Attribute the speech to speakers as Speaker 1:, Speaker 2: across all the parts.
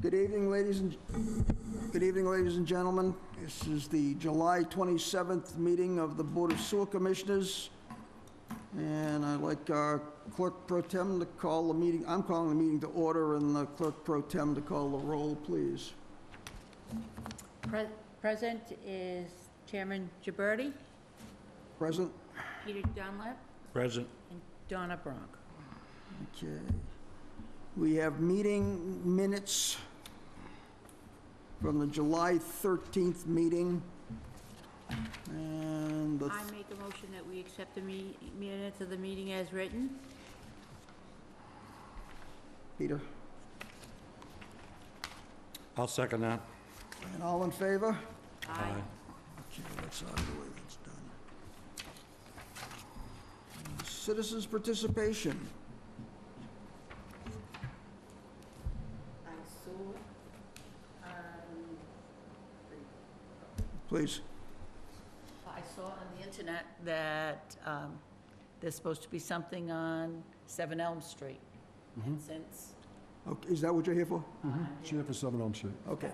Speaker 1: Good evening, ladies and gentlemen. This is the July 27th meeting of the Board of Sewer Commissioners. And I'd like our Clerk Pro Tem to call the meeting. I'm calling the meeting to order, and the Clerk Pro Tem to call the roll, please.
Speaker 2: Present is Chairman Gibberti,
Speaker 1: Present?
Speaker 2: Peter Dunlap,
Speaker 3: Present.
Speaker 2: and Donna Bronk.
Speaker 1: Okay. We have meeting minutes from the July 13th meeting. And the
Speaker 2: I make a motion that we accept the minutes of the meeting as written.
Speaker 1: Peter,
Speaker 3: I'll second that.
Speaker 1: and all in favor?
Speaker 2: Aye.
Speaker 1: Okay, that's out of the way, that's done. Citizens' participation.
Speaker 2: I saw,
Speaker 1: Please.
Speaker 2: I saw on the internet that there's supposed to be something on 7 Elm Street. And since,
Speaker 1: Okay, is that what you're here for?
Speaker 4: Chair for 7 Elm Street.
Speaker 1: Okay.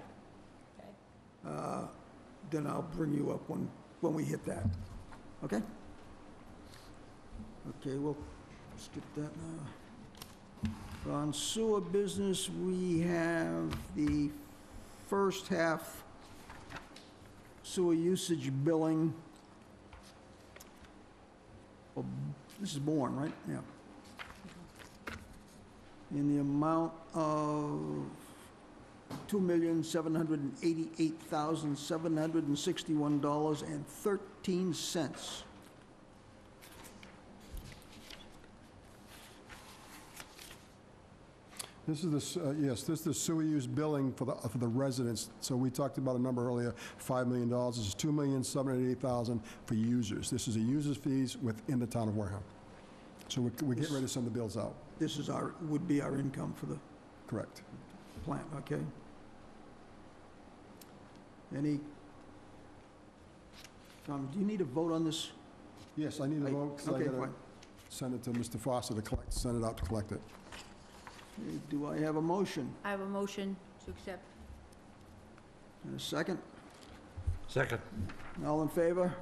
Speaker 2: okay,
Speaker 1: Then I'll bring you up when we hit that. Okay? Okay, we'll skip that now. On sewer business, we have the first half sewer usage billing. Oh, this is Bourne, right? Yeah. In the amount of $2,788,761.13.
Speaker 4: This is the, yes, this is the sewer use billing for the residents. So we talked about a number earlier, $5 million. This is $2,788,000 for users. This is a user's fees within the town of Wareham. So we're getting ready to send the bills out.
Speaker 1: This is would be our income for the
Speaker 4: Correct.
Speaker 1: plant, okay? Any comments? Do you need a vote on this?
Speaker 4: Yes, I need a vote, because I
Speaker 1: Okay,
Speaker 4: gotta
Speaker 1: fine.
Speaker 4: send it to Mr. Foster to collect, send it out to collect it.
Speaker 1: Okay, do I have a motion?
Speaker 2: I have a motion to accept.
Speaker 1: And a second?
Speaker 3: Second.
Speaker 1: All in favor?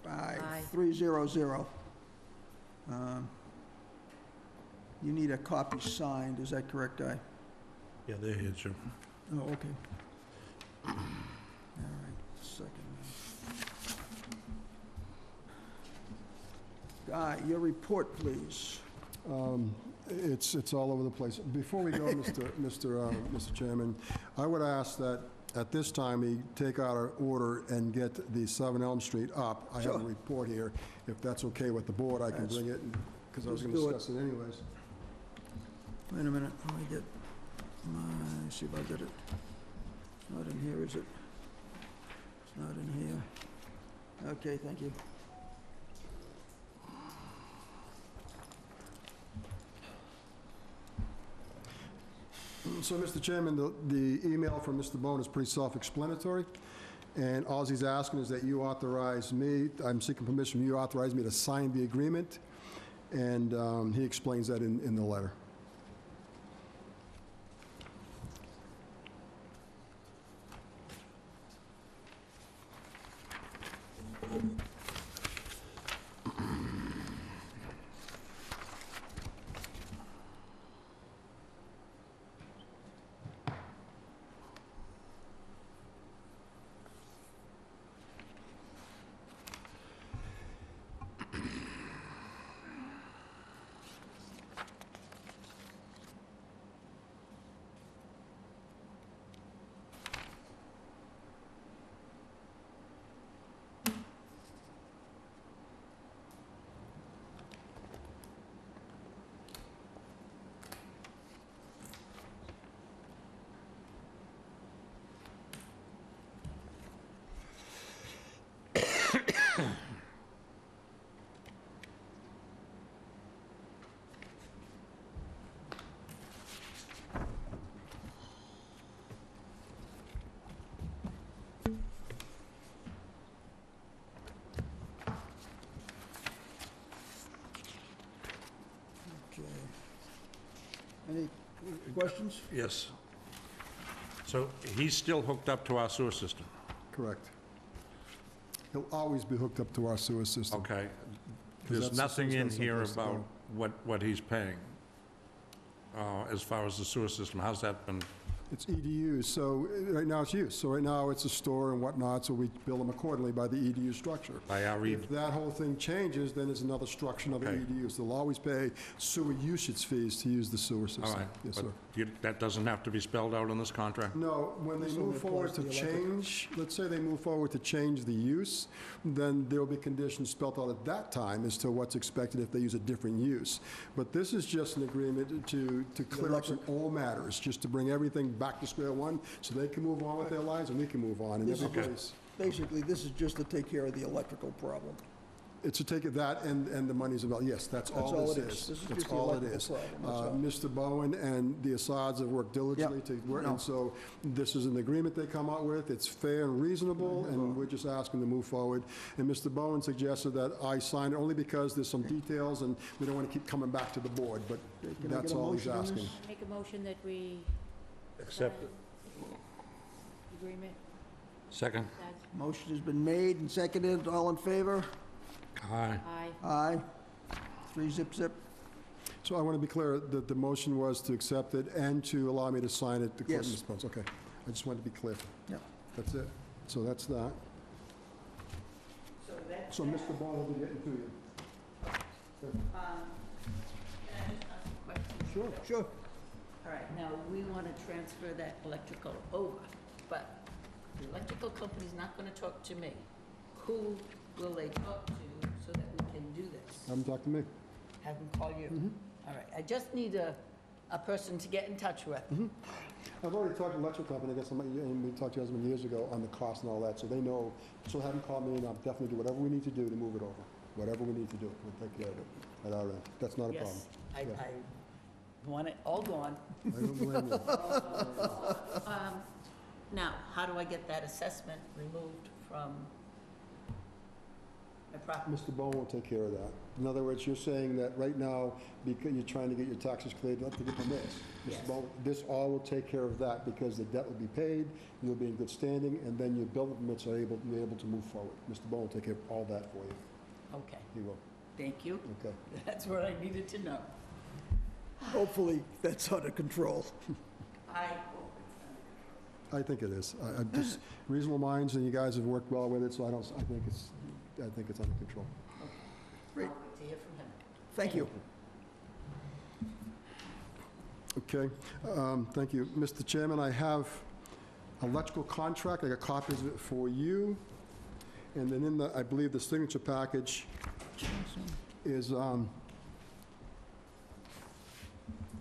Speaker 1: Aye.
Speaker 2: Aye.
Speaker 1: 300. You need a copy signed, is that correct, Guy?
Speaker 3: Yeah, they're here, Jim.
Speaker 1: Oh, okay. All right, second. Guy, your report, please.
Speaker 4: It's all over the place. Before we go, Mr. Chairman, I would ask that at this time, we take out our order and get the 7 Elm Street up. I have a
Speaker 1: Sure.
Speaker 4: report here. If that's okay with the board, I can bring it, because I was going to
Speaker 1: Let's
Speaker 4: discuss it anyways.
Speaker 1: Wait a minute, let me get see if I get it. It's not in here, is it? It's not in here. Okay, thank you.
Speaker 4: So, Mr. Chairman, the email from Mr. Bone is pretty self-explanatory, and all he's asking is that you authorize me, I'm seeking permission, you authorize me to sign the agreement, and he explains that in the letter.
Speaker 1: Any questions?
Speaker 3: Yes. So he's still hooked up to our sewer system?
Speaker 4: Correct. He'll always be hooked up to our sewer system.
Speaker 3: Okay.
Speaker 4: Because
Speaker 3: There's
Speaker 4: that's the
Speaker 3: nothing in
Speaker 4: system
Speaker 3: here
Speaker 4: that's supposed to
Speaker 3: about what he's paying as far as the sewer system. How's that been?
Speaker 4: It's EDUs, so right now it's use. So right now it's a store and whatnot, so we bill them accordingly by the EDU structure.
Speaker 3: By our
Speaker 4: If that whole thing changes, then there's another structure, another
Speaker 3: Okay.
Speaker 4: EDUs. They'll always pay sewer usage fees to use the sewer system.
Speaker 3: All right.
Speaker 4: Yes,
Speaker 3: but
Speaker 4: sir.
Speaker 3: that doesn't have to be spelled out in this contract?
Speaker 4: No, when they
Speaker 1: This
Speaker 4: move
Speaker 1: only
Speaker 4: forward
Speaker 1: applies
Speaker 4: to
Speaker 1: to the electric.
Speaker 4: change, let's say they move forward to change the use, then there'll be conditions spelled out at that time as to what's expected if they use a different use. But this is just an agreement to clear up some old matters, just to bring everything back to square one, so they can move on with their lives and we can move on. And
Speaker 1: This is
Speaker 4: everybody's,
Speaker 1: Basically, this is just to take care of the electrical problem.
Speaker 4: it's to take it that and the money's about, yes, that's all
Speaker 1: all
Speaker 4: this
Speaker 1: it is.
Speaker 4: is.
Speaker 1: This is
Speaker 4: That's
Speaker 1: just the
Speaker 4: all it
Speaker 1: electrical
Speaker 4: is.
Speaker 1: problem, that's all.
Speaker 4: Mr. Bowen and the Assads have worked diligently to work,
Speaker 1: no.
Speaker 4: and so this is an agreement they come out with. It's fair and reasonable, and we're just asking to move forward. And Mr. Bowen suggested that I sign it only because there's some details, and we don't want to keep coming back to the board, but
Speaker 1: Can I get
Speaker 4: that's
Speaker 1: a
Speaker 4: all he's
Speaker 1: motion on
Speaker 4: asking.
Speaker 1: this?
Speaker 5: Make a motion that we
Speaker 3: Accept it.
Speaker 5: agreement,
Speaker 3: Second?
Speaker 5: that's
Speaker 1: Motion has been made and seconded. All in favor?
Speaker 3: Aye.
Speaker 5: aye.
Speaker 1: Aye. 3 zip zip.
Speaker 4: So I want to be clear that the motion was to accept it and to allow me to sign it to court
Speaker 1: Yes.
Speaker 4: response. Okay, I just wanted to be clear.
Speaker 1: Yep.
Speaker 4: That's it. So that's that.
Speaker 2: So that's,
Speaker 4: So Mr. Bowen will be getting to you.
Speaker 2: can I just ask a question?
Speaker 4: Sure.
Speaker 1: Sure.
Speaker 2: All right, now, we want to transfer that electrical over, but the electrical company's not going to talk to me. Who will they talk to so that we can do this?
Speaker 4: Have him talk to me.
Speaker 2: Have them call you? All right, I just need a person to get in touch with.
Speaker 4: I've already talked to the electric company, I guess, and we talked to your husband years ago on the cost and all that, so they know. So have them call me, and I'll definitely do whatever we need to do to move it over. Whatever we need to do, we'll take care of it at our end. That's not a problem.
Speaker 2: Yes, I
Speaker 4: Yeah.
Speaker 2: want it all gone.
Speaker 4: I don't blame you.
Speaker 2: Now, how do I get that assessment removed from my property?
Speaker 4: Mr. Bowen will take care of that. In other words, you're saying that right now, because you're trying to get your taxes cleared, not to get permits.
Speaker 2: Yes.
Speaker 4: Mr. Bowen, this all will take care of that, because the debt will be paid, you'll be in good standing, and then your building permits are able, you're able to move forward. Mr. Bowen will take care of all that for you.
Speaker 2: Okay,
Speaker 4: He will.
Speaker 2: thank you.
Speaker 4: Okay.
Speaker 2: That's what I needed to know.
Speaker 1: Hopefully, that's under control.
Speaker 2: I
Speaker 4: I think it is. I'm just reasonable minds, and you guys have worked well with it, so I think it's under control.
Speaker 1: Great.
Speaker 2: I'll wait to hear from him.
Speaker 1: Thank you.
Speaker 4: Okay, thank you. Mr. Chairman, I have electrical contract, I got copies of it for you, and then in the, I believe the signature package is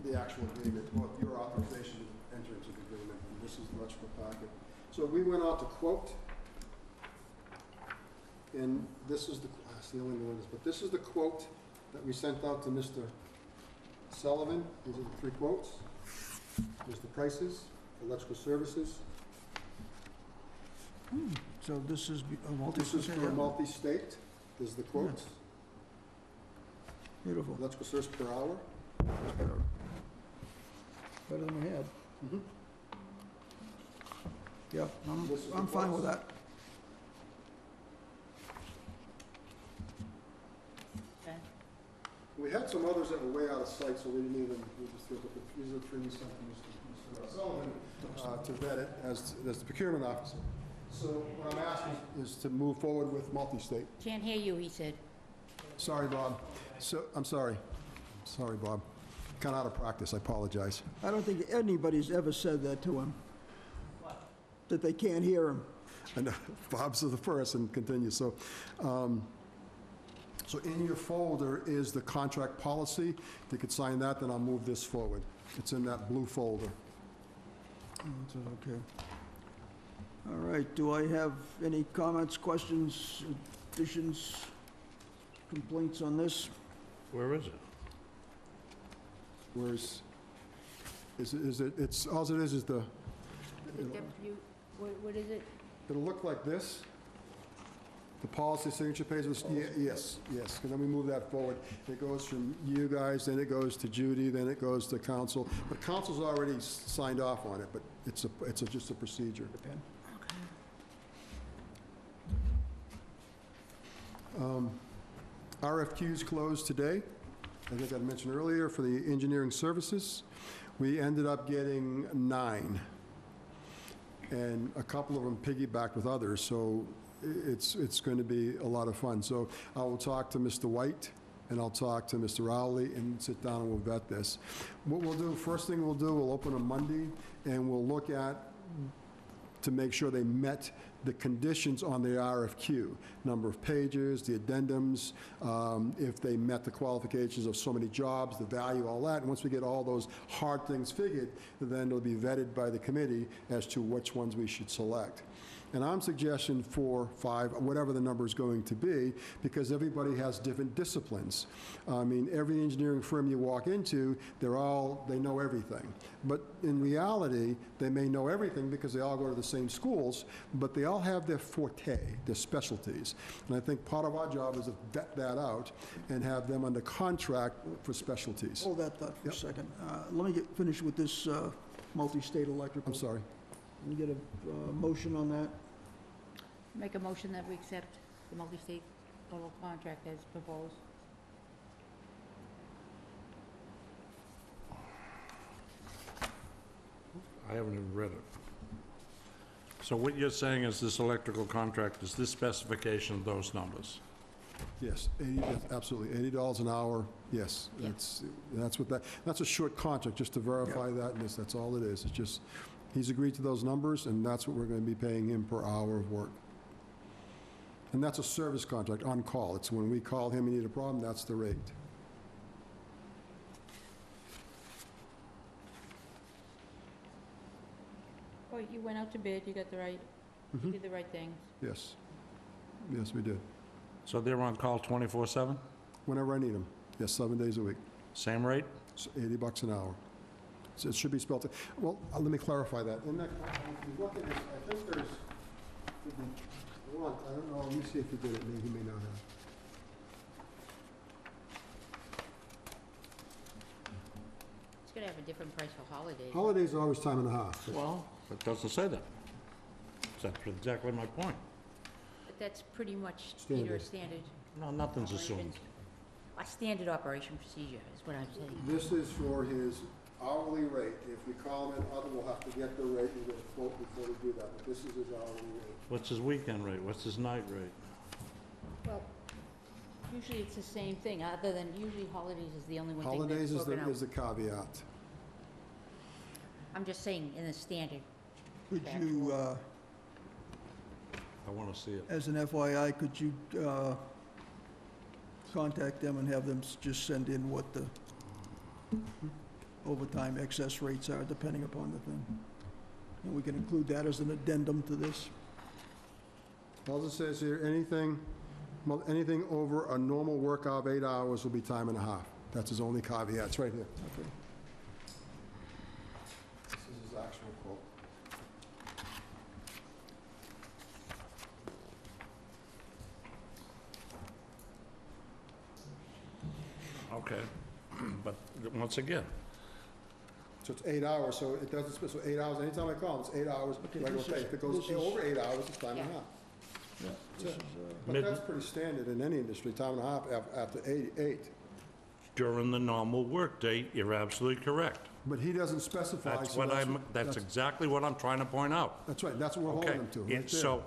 Speaker 4: the actual agreement, or your authorization to enter into the agreement, and this is the electrical packet. So we went out to quote, and this is that's the only one, but this is the quote that we sent out to Mr. Sullivan. These are the 3 quotes. There's the prices, electrical services.
Speaker 1: So this is a
Speaker 4: This is for
Speaker 1: multi-system?
Speaker 4: multi-state. There's the quotes.
Speaker 1: Beautiful.
Speaker 4: Electrical service per hour.
Speaker 1: Better than we had.
Speaker 4: Mhm.
Speaker 1: Yeah,
Speaker 4: This is the
Speaker 1: I'm fine with
Speaker 4: quotes.
Speaker 1: that.
Speaker 2: Okay.
Speaker 4: We had some others that were way out of sight, so we didn't even, we just, these are the 3 we sent to Mr. Sullivan to vet it as the procurement officer. So what I'm asking is to move forward with multi-state.
Speaker 5: Can't hear you, he said.
Speaker 4: Sorry, Bob. So, I'm sorry. Sorry, Bob. Kind of out of practice, I apologize.
Speaker 1: I don't think anybody's ever said that to him,
Speaker 2: What?
Speaker 1: that they can't hear him.
Speaker 4: And Bob's the first and continue. So, so in your folder is the contract policy. If you could sign that, then I'll move this forward. It's in that blue folder.
Speaker 1: That's okay. All right, do I have any comments, questions, additions, complaints on this?
Speaker 3: Where is it?
Speaker 4: Whereas, it's, all it is the,
Speaker 5: What is it?
Speaker 4: it'll look like this. The policy signature page was, yes, yes, because then we move that forward. It goes from you guys, then it goes to Judy, then it goes to council. But council's already signed off on it, but it's just a procedure. RFQs closed today. I think I mentioned earlier for the engineering services. We ended up getting 9. And a couple of them piggybacked with others, so it's going to be a lot of fun. So I will talk to Mr. White, and I'll talk to Mr. Rowley, and sit down and we'll vet this. What we'll do, first thing we'll do, we'll open on Monday, and we'll look at, to make sure they met the conditions on the RFQ, number of pages, the addendums, if they met the qualifications of so many jobs, the value, all that. And once we get all those hard things figured, then it'll be vetted by the committee as to which ones we should select. And I'm suggesting 4, 5, whatever the number is going to be, because everybody has different disciplines. I mean, every engineering firm you walk into, they know everything. But in reality, they may know everything because they all go to the same schools, but they all have their forte, their specialties. And I think part of our job is to vet that out and have them under contract for specialties.
Speaker 1: Hold that thought for a
Speaker 4: Yep.
Speaker 1: second. Let me finish with this multi-state electrical.
Speaker 4: I'm sorry.
Speaker 1: Can we get a motion on that?
Speaker 5: Make a motion that we accept the multi-state total contract as proposed.
Speaker 3: I haven't even read it. So what you're saying is this electrical contract is this specification of those numbers?
Speaker 4: Yes, 80, absolutely, $80 an hour, yes.
Speaker 5: Yeah.
Speaker 4: That's a short contract, just to verify that, and that's all it is. It's just, he's agreed to those numbers, and that's what we're going to be paying him per hour of work. And that's a service contract, on call. It's when we call him, we need a problem, that's the rate.
Speaker 5: Well, you went out to bid, you got the right, you did the right things.
Speaker 4: Yes. Yes, we did.
Speaker 3: So they're on call 24/7?
Speaker 4: Whenever I need them. Yes, 7 days a week.
Speaker 3: Same rate?
Speaker 4: It's $80 an hour. So it should be spelled, well, let me clarify that. In that, if you look at this, I think there's, hold on, I don't know, let me see if he did it, maybe he may not have.
Speaker 5: It's gonna have a different price for holidays.
Speaker 4: Holidays are always time and a half.
Speaker 3: Well, it doesn't say that. That's exactly my point.
Speaker 5: But that's pretty much
Speaker 4: Standard.
Speaker 5: either a standard.
Speaker 3: No, nothing's assumed.
Speaker 5: A standard operation procedure is what I'm saying.
Speaker 4: This is for his hourly rate. If we call him in other, we'll have to get the rate and get a quote before we do that. But this is his hourly rate.
Speaker 3: What's his weekend rate? What's his night rate?
Speaker 5: Well, usually it's the same thing, other than usually holidays is the only one thing
Speaker 4: Holidays
Speaker 5: that's
Speaker 4: is
Speaker 5: broken out.
Speaker 4: the caveat.
Speaker 5: I'm just saying, in the standard.
Speaker 1: Could you,
Speaker 3: I want to see it.
Speaker 1: as an FYI, could you contact them and have them just send in what the overtime excess rates are, depending upon the thing? And we can include that as an addendum to this.
Speaker 4: All it says here, anything over a normal work hour of 8 hours will be time and a half. That's his only caveat. It's right here.
Speaker 1: Okay.
Speaker 4: This is his actual quote.
Speaker 3: Okay, but once again,
Speaker 4: So it's 8 hours, so it doesn't, so 8 hours, anytime I call him, it's 8 hours, regular
Speaker 1: this
Speaker 4: pay.
Speaker 1: is-
Speaker 4: If it goes
Speaker 1: this is-
Speaker 4: over 8 hours, it's time and a
Speaker 5: Yeah.
Speaker 4: half.
Speaker 1: Yeah, this is,
Speaker 4: But
Speaker 3: Mid-
Speaker 4: that's pretty standard in any industry, time and a half after 8.
Speaker 3: during the normal workday, you're absolutely correct.
Speaker 4: But he doesn't specify.
Speaker 3: That's
Speaker 4: so
Speaker 3: what that's exactly what I'm trying to point out.
Speaker 4: That's right, that's what we're
Speaker 3: Okay,
Speaker 4: holding him to, right there.
Speaker 3: so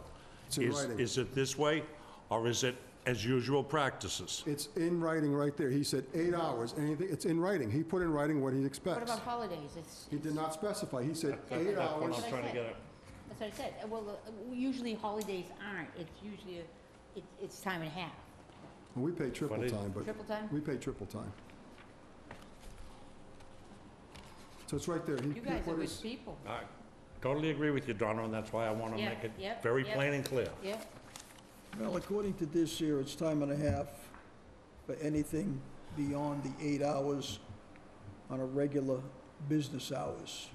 Speaker 4: It's in writing.
Speaker 3: is it this way, or is it as usual practices?
Speaker 4: It's in writing right there. He said 8 hours, anything, it's in writing. He put in writing what he
Speaker 5: What
Speaker 4: expects.
Speaker 5: about holidays? It's.
Speaker 4: He did not specify. He said
Speaker 3: That's
Speaker 4: 8
Speaker 3: what
Speaker 4: hours.
Speaker 3: I'm trying to get at.
Speaker 5: That's what I said. Well, usually holidays aren't. It's usually, it's time and a half.
Speaker 4: We pay triple
Speaker 3: But it-
Speaker 4: time, but
Speaker 5: Triple time?
Speaker 4: we pay triple time. So it's right there. He
Speaker 5: You guys are
Speaker 4: put
Speaker 5: good
Speaker 4: his,
Speaker 5: people.
Speaker 3: I totally agree with you, Donna, and that's why I want to
Speaker 5: Yeah,
Speaker 3: make it
Speaker 5: yep,
Speaker 3: very
Speaker 5: yep.
Speaker 3: plain and clear.
Speaker 5: Yeah,
Speaker 1: well, according to this here, it's time and a half for anything beyond the 8 hours on a regular business hours.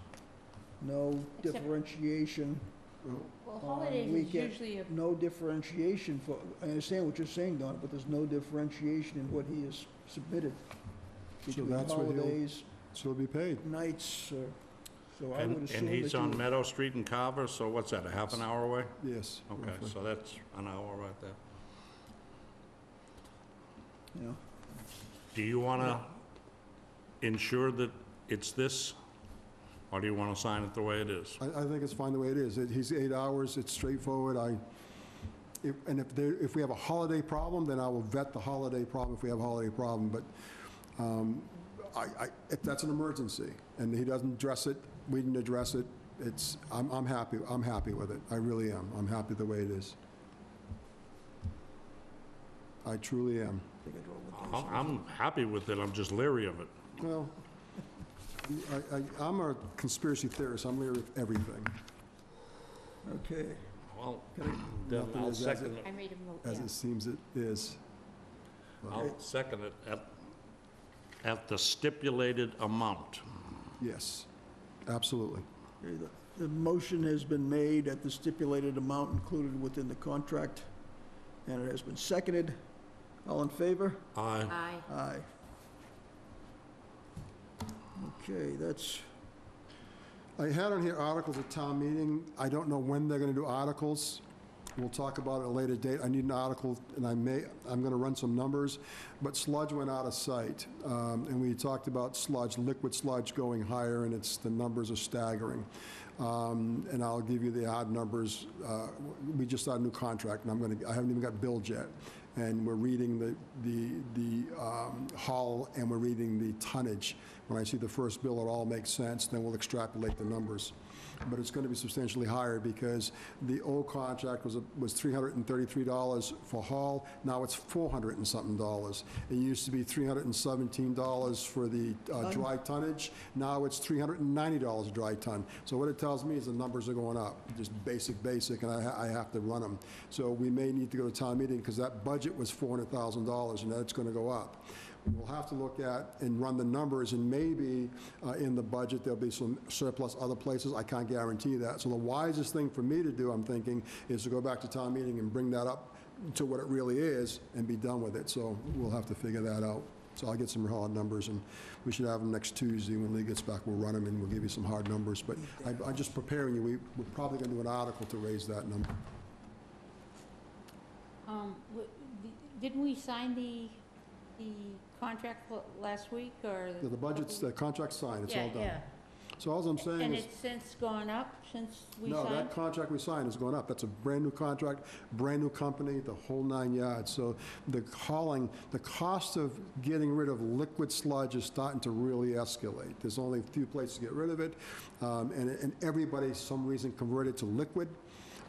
Speaker 1: No
Speaker 5: Except-
Speaker 1: differentiation
Speaker 5: Well,
Speaker 1: we
Speaker 5: holidays is
Speaker 1: get
Speaker 5: usually a,
Speaker 1: no differentiation for, I understand what you're saying, Don, but there's no differentiation in what he has submitted between
Speaker 4: that's what he'll-
Speaker 1: holidays,
Speaker 4: So he'll be paid.
Speaker 1: nights, so I would
Speaker 3: And
Speaker 1: assume that
Speaker 3: he's
Speaker 1: you
Speaker 3: on
Speaker 1: would-
Speaker 3: Meadow Street in Carver, so what's that, a half an hour away?
Speaker 4: Yes.
Speaker 3: Okay,
Speaker 4: roughly.
Speaker 3: so that's an hour right there.
Speaker 1: you know,
Speaker 3: Do you want to ensure that it's this, or do you want to sign it the way it is?
Speaker 4: I think it's fine the way it is. He's 8 hours, it's straightforward. If we have a holiday problem, then I will vet the holiday problem if we have a holiday problem, but if that's an emergency, and he doesn't address it, we didn't address it, I'm happy with it. I really am. I'm happy the way it is. I truly am.
Speaker 1: I think I'd roll the dice.
Speaker 3: I'm happy with it, I'm just leery of it.
Speaker 4: Well, I'm a conspiracy theorist. I'm leery of everything,
Speaker 1: Okay,
Speaker 3: Well,
Speaker 1: can
Speaker 3: then
Speaker 4: Nothing
Speaker 3: I'll
Speaker 4: is as
Speaker 3: second it.
Speaker 5: I made a note,
Speaker 4: as
Speaker 5: yeah.
Speaker 4: it seems it is.
Speaker 3: I'll second it at the stipulated amount.
Speaker 4: Yes, absolutely.
Speaker 1: okay, the motion has been made at the stipulated amount included within the contract, and it has been seconded. All in favor?
Speaker 3: Aye.
Speaker 5: Aye.
Speaker 1: Aye. Okay, that's,
Speaker 4: I had on here articles at town meeting. I don't know when they're going to do articles. We'll talk about it at a later date. I need an article, and I'm going to run some numbers, but sludge went out of sight. And we talked about sludge, liquid sludge going higher, and the numbers are staggering. And I'll give you the odd numbers. We just started a new contract, and I haven't even got billed yet. And we're reading the hull, and we're reading the tonnage. When I see the first bill, it all makes sense, then we'll extrapolate the numbers. But it's going to be substantially higher because the old contract was $333 for haul, now it's $400 and something dollars. It used to be $317 for the dry tonnage, now it's $390 a dry ton. So what it tells me is the numbers are going up, just basic, and I have to run them. So we may need to go to town meeting because that budget was $400,000 and that's going to go up. We'll have to look at and run the numbers, and maybe in the budget, there'll be some surplus other places. I can't guarantee that. So the wisest thing for me to do, I'm thinking, is to go back to town meeting and bring that up to what it really is and be done with it. So we'll have to figure that out. So I'll get some hard numbers, and we should have them next Tuesday when Lee gets back. We'll run them, and we'll give you some hard numbers. But I'm just preparing you. We're probably going to do an article to raise that number.
Speaker 5: Didn't we sign the contract last week, or?
Speaker 4: The contract's signed. It's all done.
Speaker 5: Yeah,
Speaker 4: So all I'm saying
Speaker 5: and
Speaker 4: is...
Speaker 5: it's since gone up, since we
Speaker 4: No,
Speaker 5: signed?
Speaker 4: that contract we signed has gone up. That's a brand-new contract, brand-new company, the whole 9 yards. So the cost of getting rid of liquid sludge is starting to really escalate. There's only a few places to get rid of it, and everybody, some reason, converted to liquid.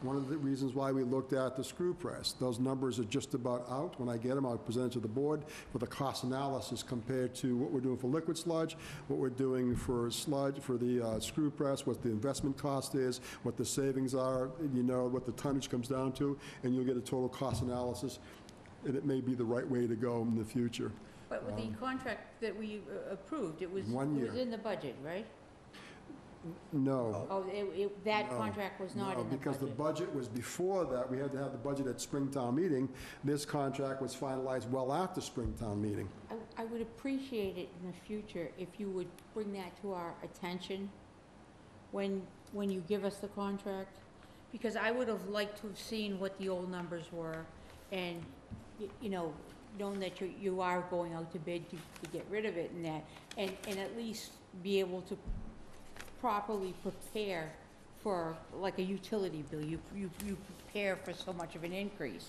Speaker 4: One of the reasons why we looked at the screw press. Those numbers are just about out. When I get them, I'll present it to the board with a cost analysis compared to what we're doing for liquid sludge, what we're doing for sludge, for the screw press, what the investment cost is, what the savings are, what the tonnage comes down to, and you'll get a total cost analysis, and it may be the right way to go in the future.
Speaker 5: But with the contract that we approved, it was
Speaker 4: 1 year.
Speaker 5: It was in the budget, right?
Speaker 4: No.
Speaker 5: Oh, that
Speaker 4: No,
Speaker 5: contract was not
Speaker 4: No,
Speaker 5: in the budget?
Speaker 4: because the budget was before that. We had to have the budget at Springtown meeting. This contract was finalized well after Springtown meeting.
Speaker 5: I would appreciate it in the future if you would bring that to our attention when you give us the contract, because I would have liked to have seen what the old numbers were, and, knowing that you are going out to bid to get rid of it and that, and at least be able to properly prepare for, like a utility bill. You prepare for so much of an increase.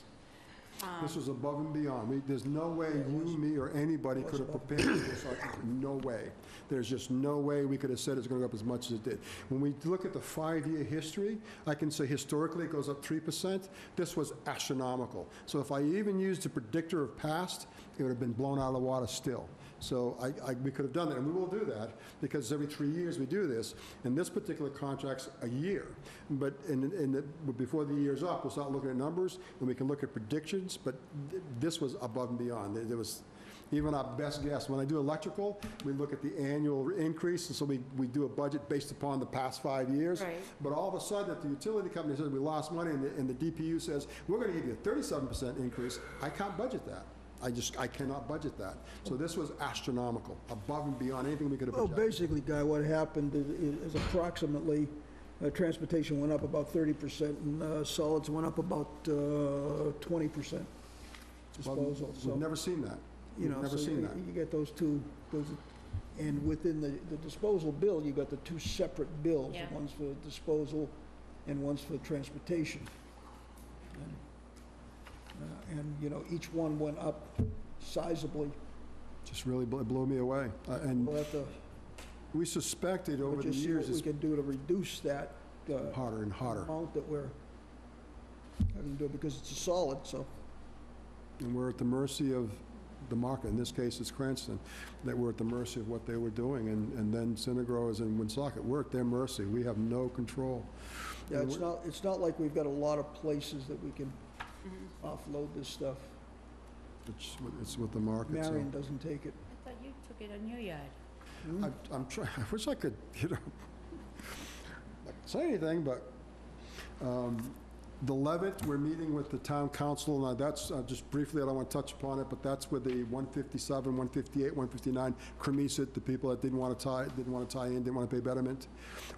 Speaker 4: This was above and beyond. There's no way you, me, or anybody could have prepared for this. No way. There's just no way we could have said it's going to go up as much as it did. When we look at the 5-year history, I can say historically it goes up 3%. This was astronomical. So if I even used a predictor of past, it would have been blown out of the water still. So we could have done that, and we will do that, because every 3 years we do this. And this particular contract's a year. But before the year's up, we'll start looking at numbers, and we can look at predictions, but this was above and beyond. even our best guess. When I do electrical, we look at the annual increase, and so we do a budget based upon the past 5 years.
Speaker 5: Right.
Speaker 4: But all of a sudden, if the utility company says we lost money, and the DPU says, we're gonna give you a 37% increase, I can't budget that. I cannot budget that. So this was astronomical, above and beyond anything we could have
Speaker 1: Well,
Speaker 4: projected.
Speaker 1: basically, Guy, what happened is approximately, transportation went up about 30%, and solids went up about 20% disposal.
Speaker 4: We've
Speaker 1: So,
Speaker 4: never seen that.
Speaker 1: you
Speaker 4: We've
Speaker 1: know,
Speaker 4: never
Speaker 1: so
Speaker 4: seen that.
Speaker 1: you get those two, and within the disposal bill, you got the two separate bills.
Speaker 5: Yeah.
Speaker 1: One's for disposal and one's for transportation. And, you know, each one went up sizably.
Speaker 4: Just really blew me away. And
Speaker 1: We'll have to,
Speaker 4: we suspected over
Speaker 1: we'll
Speaker 4: the
Speaker 1: just see
Speaker 4: years
Speaker 1: what we
Speaker 4: it's
Speaker 1: can do to reduce that
Speaker 4: harder and harder.
Speaker 1: amount that we're having to do, because it's a solid, so.
Speaker 4: And we're at the mercy of the market. In this case, it's Cranston, that we're at the mercy of what they were doing. And then Synagro and Woonsocket, we're at their mercy. We have no control.
Speaker 1: Yeah,
Speaker 4: And
Speaker 1: it's not like we've got a lot of places that we can offload this stuff.
Speaker 4: It's with the market, so.
Speaker 1: Marion doesn't take it.
Speaker 5: I thought you took it on your yard.
Speaker 4: I'm trying, I wish I could, not say anything, but the Levitt, we're meeting with the town council, now that's, just briefly, I don't want to touch upon it, but that's with the 157, 158, 159, Cremisa, the people that didn't want to tie in, didn't want to pay betterment.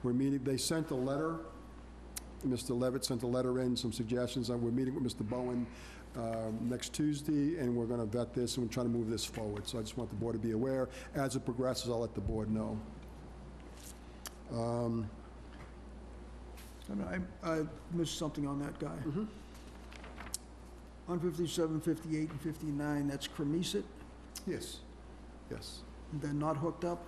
Speaker 4: We're meeting, they sent a letter, Mr. Levitt sent a letter in, some suggestions, and we're meeting with Mr. Bowen next Tuesday, and we're going to vet this, and we're trying to move this forward. So I just want the board to be aware. As it progresses, I'll let the board know.
Speaker 1: I mean, I missed something on that guy. 157, 58, and 59, that's Cremisa.
Speaker 4: Yes, yes.
Speaker 1: They're not hooked up?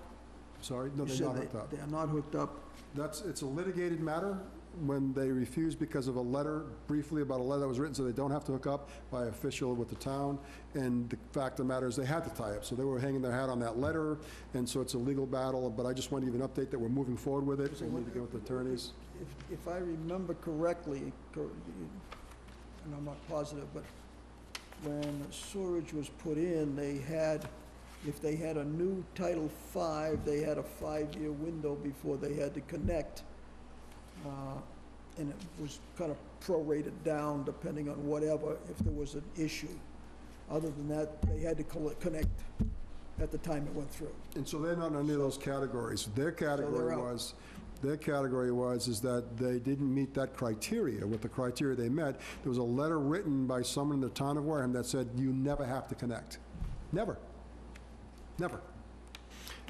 Speaker 4: Sorry, no,
Speaker 1: You
Speaker 4: they're
Speaker 1: said
Speaker 4: not
Speaker 1: they-
Speaker 4: hooked up.
Speaker 1: They're not hooked up.
Speaker 4: It's a litigated matter when they refuse because of a letter, briefly about a letter that was written, so they don't have to hook up by official with the town. And the fact of the matter is, they had to tie up, so they were hanging their hat on that letter, and so it's a legal battle, but I just want to give you an update that we're moving forward with it. We need to get with the attorneys.
Speaker 1: If I remember correctly, and I'm not positive, but when sewerage was put in, they had, if they had a new Title V, they had a 5-year window before they had to connect. And it was kind of prorated down depending on whatever, if there was an issue. Other than that, they had to connect at the time it went through.
Speaker 4: And so they're not in any of those categories. Their
Speaker 1: they're
Speaker 4: category
Speaker 1: out.
Speaker 4: was that they didn't meet that criteria. With the criteria they met, there was a letter written by someone in the town of Wareham that said, you never have to connect. Never. Never.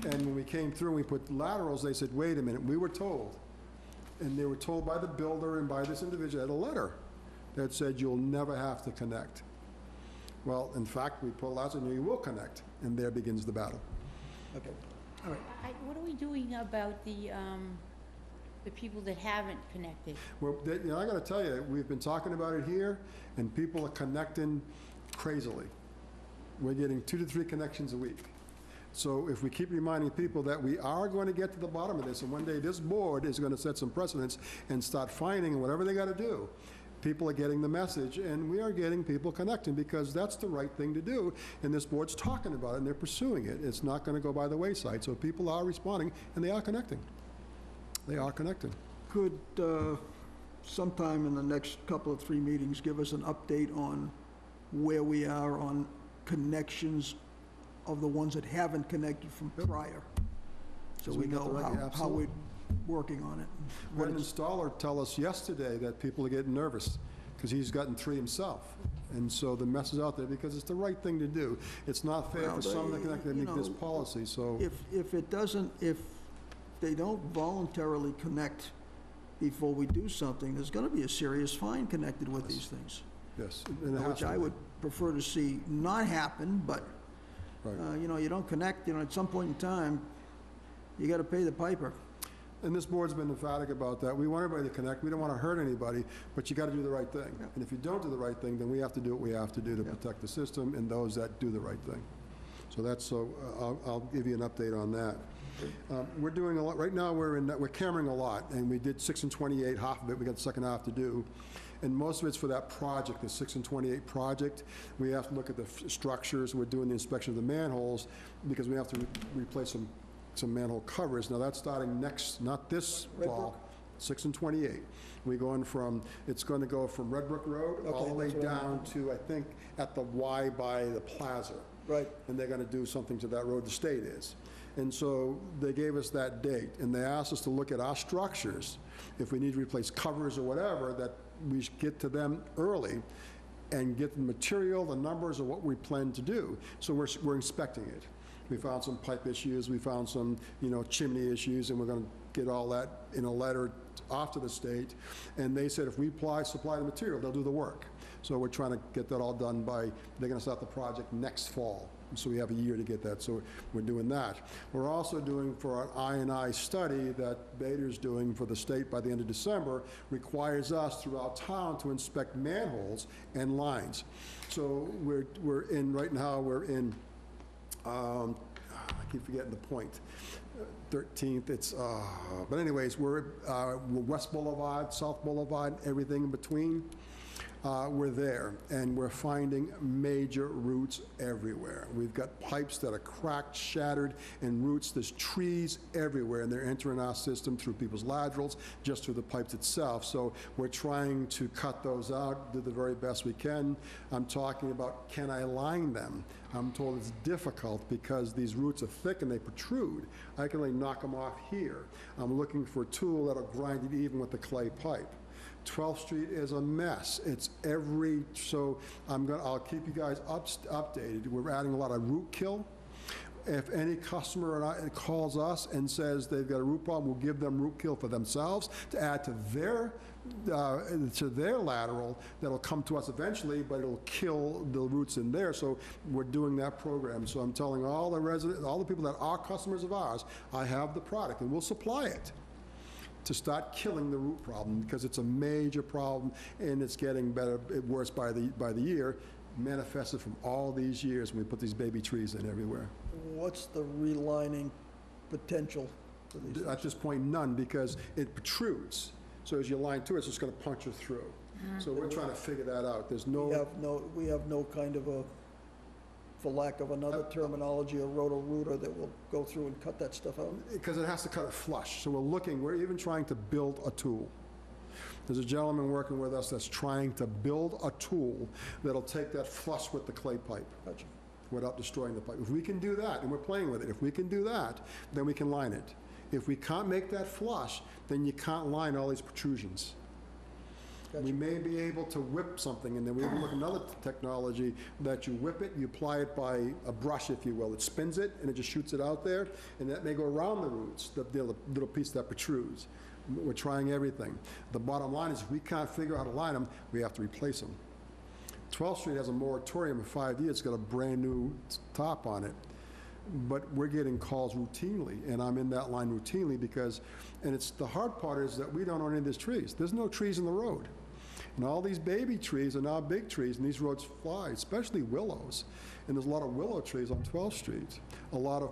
Speaker 4: And when we came through and we put laterals, they said, wait a minute, we were told. And they were told by the builder and by this individual, had a letter that said, you'll never have to connect. Well, in fact, we put laterals and you will connect, and there begins the battle.
Speaker 1: Okay, all right.
Speaker 5: What are we doing about the people that haven't connected?
Speaker 4: Well, I gotta tell you, we've been talking about it here, and people are connecting crazily. We're getting 2 to 3 connections a week. So if we keep reminding people that we are going to get to the bottom of this, and one day this board is going to set some precedents and start finding whatever they got to do, people are getting the message, and we are getting people connecting, because that's the right thing to do, and this board's talking about it, and they're pursuing it. It's not going to go by the wayside, so people are responding, and they are connecting. They are connecting.
Speaker 1: Could sometime in the next couple of 3 meetings, give us an update on where we are on connections of the ones that haven't connected from prior? So
Speaker 4: So
Speaker 1: we
Speaker 4: we got
Speaker 1: know
Speaker 4: the right-
Speaker 1: how we're working on it.
Speaker 4: We had an installer tell us yesterday that people are getting nervous because he's gotten 3 himself. And so the message out there, because it's the right thing to do. It's not fair
Speaker 1: Well,
Speaker 4: for some to connect, they
Speaker 1: you
Speaker 4: make this
Speaker 1: know,
Speaker 4: policy, so.
Speaker 1: If it doesn't, if they don't voluntarily connect before we do something, there's gonna be a serious fine connected with these things.
Speaker 4: Yes, and it has
Speaker 1: Which
Speaker 4: to
Speaker 1: I
Speaker 4: be.
Speaker 1: would prefer to see not happen, but,
Speaker 4: Right.
Speaker 1: you know, you don't connect, you know, at some point in time, you gotta pay the piper.
Speaker 4: And this board's been emphatic about that. We want everybody to connect. We don't want to hurt anybody, but you got to do the right thing.
Speaker 1: Yeah.
Speaker 4: And if you don't do the right thing, then we have to do what we have to do to
Speaker 1: Yeah.
Speaker 4: protect the system and those that do the right thing. So that's, I'll give you an update on that. We're doing a lot, right now, we're cammering a lot, and we did 6 and 28, half of it, we got the second half to do. And most of it's for that project, the 6 and 28 project. We have to look at the structures, we're doing the inspection of the manholes, because we have to replace some manhole covers. Now, that's starting next, not this
Speaker 1: Red
Speaker 4: fall,
Speaker 1: Brook?
Speaker 4: 6 and 28. We're going from, it's going to go from Red Brook Road all
Speaker 1: Okay,
Speaker 4: the way
Speaker 1: that's what I
Speaker 4: down to, I think, at the Y by the plaza.
Speaker 1: Right.
Speaker 4: And they're going to do something to that road, the state is. And so they gave us that date, and they asked us to look at our structures, if we need to replace covers or whatever, that we should get to them early and get the material, the numbers of what we plan to do. So we're inspecting it. We found some pipe issues, we found some, chimney issues, and we're going to get all that in a letter off to the state. And they said if we supply the material, they'll do the work. So we're trying to get that all done they're going to start the project next fall. So we have a year to get that, so we're doing that. We're also doing for our I&I study that Bader's doing for the state by the end of December, requires us throughout town to inspect manholes and lines. So right now, we're in, I keep forgetting the point, 13th, but anyways, we're West Boulevard, South Boulevard, everything in between. We're there, and we're finding major roots everywhere. We've got pipes that are cracked, shattered, and roots. There's trees everywhere, and they're entering our system through people's laterals, just through the pipes itself. So we're trying to cut those out, do the very best we can. I'm talking about, can I line them? I'm told it's difficult because these roots are thick and they protrude. I can only knock them off here. I'm looking for a tool that'll grind it even with the clay pipe. 12th Street is a mess. It's so I'll keep you guys updated. We're adding a lot of root kill. If any customer calls us and says they've got a root problem, we'll give them root kill for themselves to add to their lateral. That'll come to us eventually, but it'll kill the roots in there. So we're doing that program. So I'm telling all the residents, all the people that are customers of ours, I have the product and we'll supply it to start killing the root problem, because it's a major problem and it's getting worse by the year, manifested from all these years when we put these baby trees in everywhere.
Speaker 1: What's the relining potential for these?
Speaker 4: At this point, none, because it protrudes. So as you line to it, it's just going to puncture through. So we're trying to figure that out. There's no...
Speaker 1: We have no kind of a, for lack of another terminology, a roto-rooter that will go through and cut that stuff out?
Speaker 4: Because it has to cut it flush. So we're even trying to build a tool. There's a gentleman working with us that's trying to build a tool that'll take that flush with the clay pipe.
Speaker 1: Gotcha.
Speaker 4: Without destroying the pipe. If we can do that, and we're playing with it, if we can do that, then we can line it. If we can't make that flush, then you can't line all these protrusions.
Speaker 1: Gotcha.
Speaker 4: We may be able to whip something, and then we can look at another technology that you whip it, you apply it by a brush, if you will. It spins it, and it just shoots it out there, and that may go around the roots, the little piece that protrudes. We're trying everything. The bottom line is, if we can't figure out how to line them, we have to replace them. 12th Street has a moratorium of 5 years. It's got a brand-new top on it. But we're getting calls routinely, and I'm in that line routinely because, and it's the hard part is that we don't own any of these trees. There's no trees in the road. And all these baby trees are now big trees, and these roads fly, especially willows. And there's a lot of willow trees on 12th Street, a lot of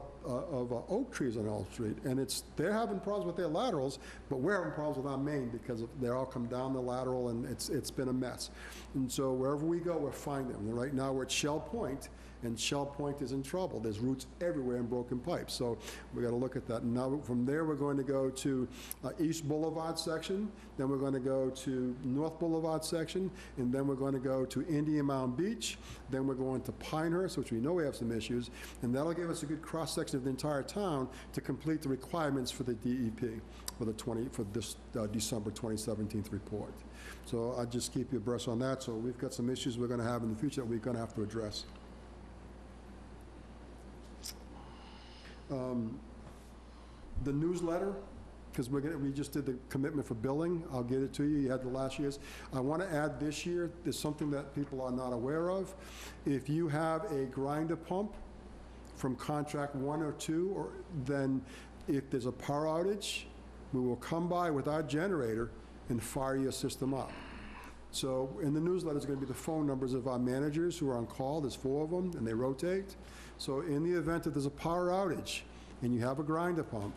Speaker 4: oak trees on 12th Street. And they're having problems with their laterals, but we're having problems with our main because they all come down the lateral, and it's been a mess. And so wherever we go, we're finding them. And right now, we're at Shell Point, and Shell Point is in trouble. There's roots everywhere in broken pipes. So we got to look at that. And now from there, we're going to go to East Boulevard section, then we're going to go to North Boulevard section, and then we're going to go to Indian Mound Beach, then we're going to Pinehurst, which we know we have some issues, and that'll give us a good cross-section of the entire town to complete the requirements for the DEP for this December 2017 report. So I'll just keep you abreast on that. So we've got some issues we're going to have in the future that we're going to have to address. The newsletter, because we just did the commitment for billing. I'll get it to you. You had the last year's. I want to add this year, there's something that people are not aware of. If you have a grinder pump from contract 1 or 2, then if there's a power outage, we will come by with our generator and fire your system up. So in the newsletter is going to be the phone numbers of our managers who are on call. There's 4 of them, and they rotate. So in the event that there's a power outage, and you have a grinder pump,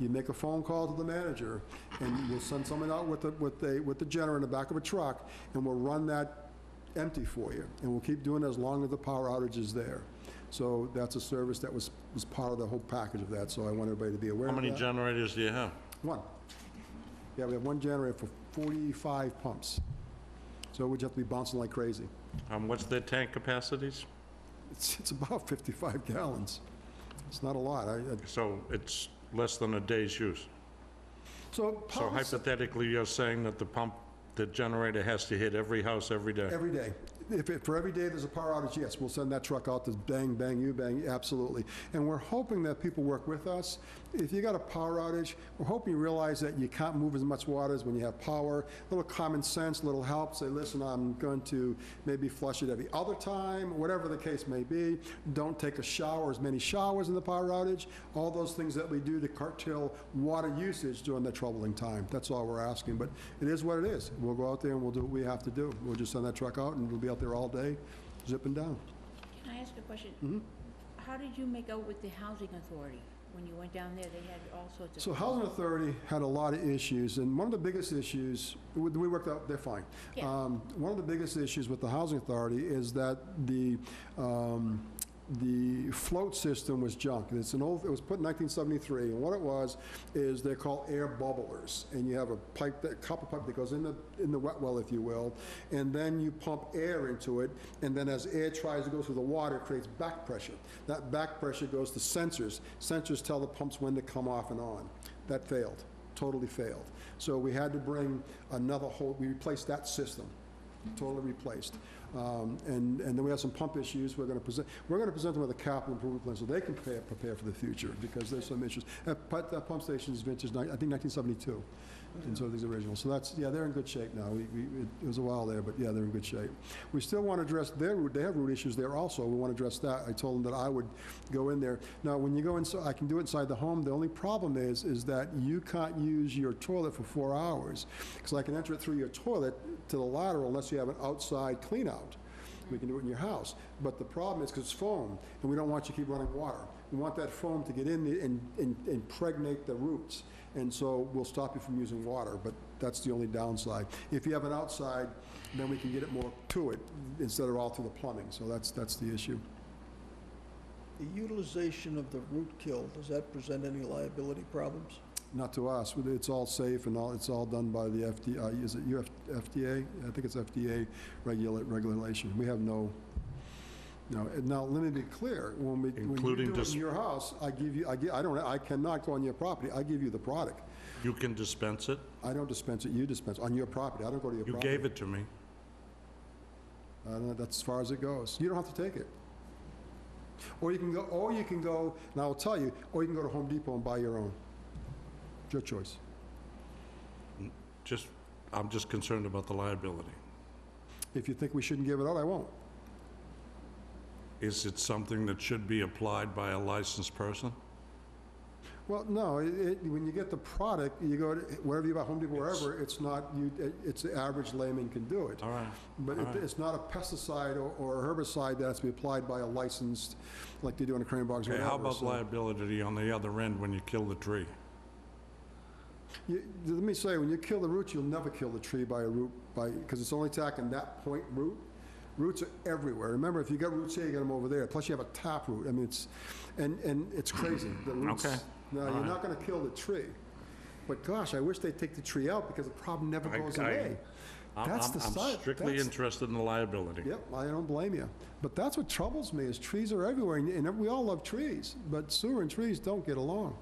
Speaker 4: you make a phone call to the manager, and we'll send someone out with the generator in the back of a truck, and we'll run that empty for you, and we'll keep doing it as long as the power outage is there. So that's a service that was part of the whole package of that, so I want everybody to be aware
Speaker 3: How
Speaker 4: of that.
Speaker 3: many generators do you have?
Speaker 4: One. Yeah, we have one generator for 45 pumps. So we'd have to be bouncing like crazy.
Speaker 3: What's their tank capacities?
Speaker 4: It's about 55 gallons. It's not a lot.
Speaker 3: So it's less than a day's use.
Speaker 4: So
Speaker 3: So hypothetically, you're saying that the generator has to hit every house every day?
Speaker 4: every day. For every day there's a power outage, yes, we'll send that truck out to bang, bang, you bang, absolutely. And we're hoping that people work with us. If you got a power outage, we're hoping you realize that you can't move as much water as when you have power. A little common sense, a little help, say, listen, I'm going to maybe flush it every other time, whatever the case may be. Don't take a shower, as many showers in the power outage. All those things that we do to curtail water usage during the troubling time. That's all we're asking, but it is what it is. We'll go out there and we'll do what we have to do. We'll just send that truck out and we'll be out there all day, zipping down.
Speaker 5: Can I ask a question?
Speaker 4: Mm-hmm.
Speaker 5: How did you make out with the housing authority? When you went down there, they had all sorts of...
Speaker 4: So Housing Authority had a lot of issues, and one of the biggest issues, we worked out, they're fine.
Speaker 5: Yeah.
Speaker 4: One of the biggest issues with the Housing Authority is that the float system was junk. It was put in 1973, and what it was is they're called air bubblers, and you have a copper pipe that goes in the wet well, if you will, and then you pump air into it, and then as air tries to go through the water, it creates back pressure. That back pressure goes to sensors. Sensors tell the pumps when to come off and on. That failed, totally failed. So we had to bring we replaced that system, totally replaced. And then we have some pump issues. We're going to present them with a capital improvement plan so they can prepare for the future, because there's some issues. That pump station is vintage, I think 1972, and so these original. So they're in good shape now. It was a while there, but yeah, they're in good shape. We still want to address they have root issues there also. We want to address that. I told them that I would go in there. Now, when you go inside, I can do it inside the home. The only problem is that you can't use your toilet for 4 hours, because I can enter it through your toilet to the lateral unless you have an outside clean out. We can do it in your house. But the problem is, because it's foam, and we don't want you to keep running water. We want that foam to get in and impregnate the roots. And so we'll stop you from using water, but that's the only downside. If you have an outside, then we can get it more to it instead of all through the plumbing. So that's the issue.
Speaker 1: The utilization of the root kill, does that present any liability problems?
Speaker 4: Not to us. It's all safe and it's all done by the FDA. Is it FDA? I think it's FDA regulation. We have no. Now let me be clear. When you do it in your house, I cannot go on your property. I give you the product.
Speaker 3: You can dispense it?
Speaker 4: I don't dispense it. You dispense on your property. I don't go to your property.
Speaker 3: You gave it to me.
Speaker 4: That's as far as it goes. You don't have to take it. Or you can go. And I'll tell you. Or you can go to Home Depot and buy your own. Your choice.
Speaker 3: I'm just concerned about the liability.
Speaker 4: If you think we shouldn't give it out, I won't.
Speaker 3: Is it something that should be applied by a licensed person?
Speaker 4: Well, no, when you get the product, you go to, wherever you buy, Home Depot, wherever, it's not, it's the average layman can do it.
Speaker 3: All right.
Speaker 4: But it's not a pesticide or a herbicide that has to be applied by a licensed, like they do in the cranberries or
Speaker 3: Okay,
Speaker 4: whatever.
Speaker 3: how about liability on the other end when you kill the tree?
Speaker 4: Let me say, when you kill the roots, you'll never kill the tree because it's only attacking that point root. Roots are everywhere. Remember, if you got roots here, you got them over there. Plus, you have a tap root. I mean, it's crazy. The roots.
Speaker 3: Okay.
Speaker 4: Now, you're not going to kill the tree. But gosh, I wish they'd take the tree out because the problem never goes away. That's the side.
Speaker 3: I'm strictly interested in the liability.
Speaker 4: Yep, I don't blame you. But that's what troubles me is trees are everywhere, and we all love trees, but sewer and trees don't get along.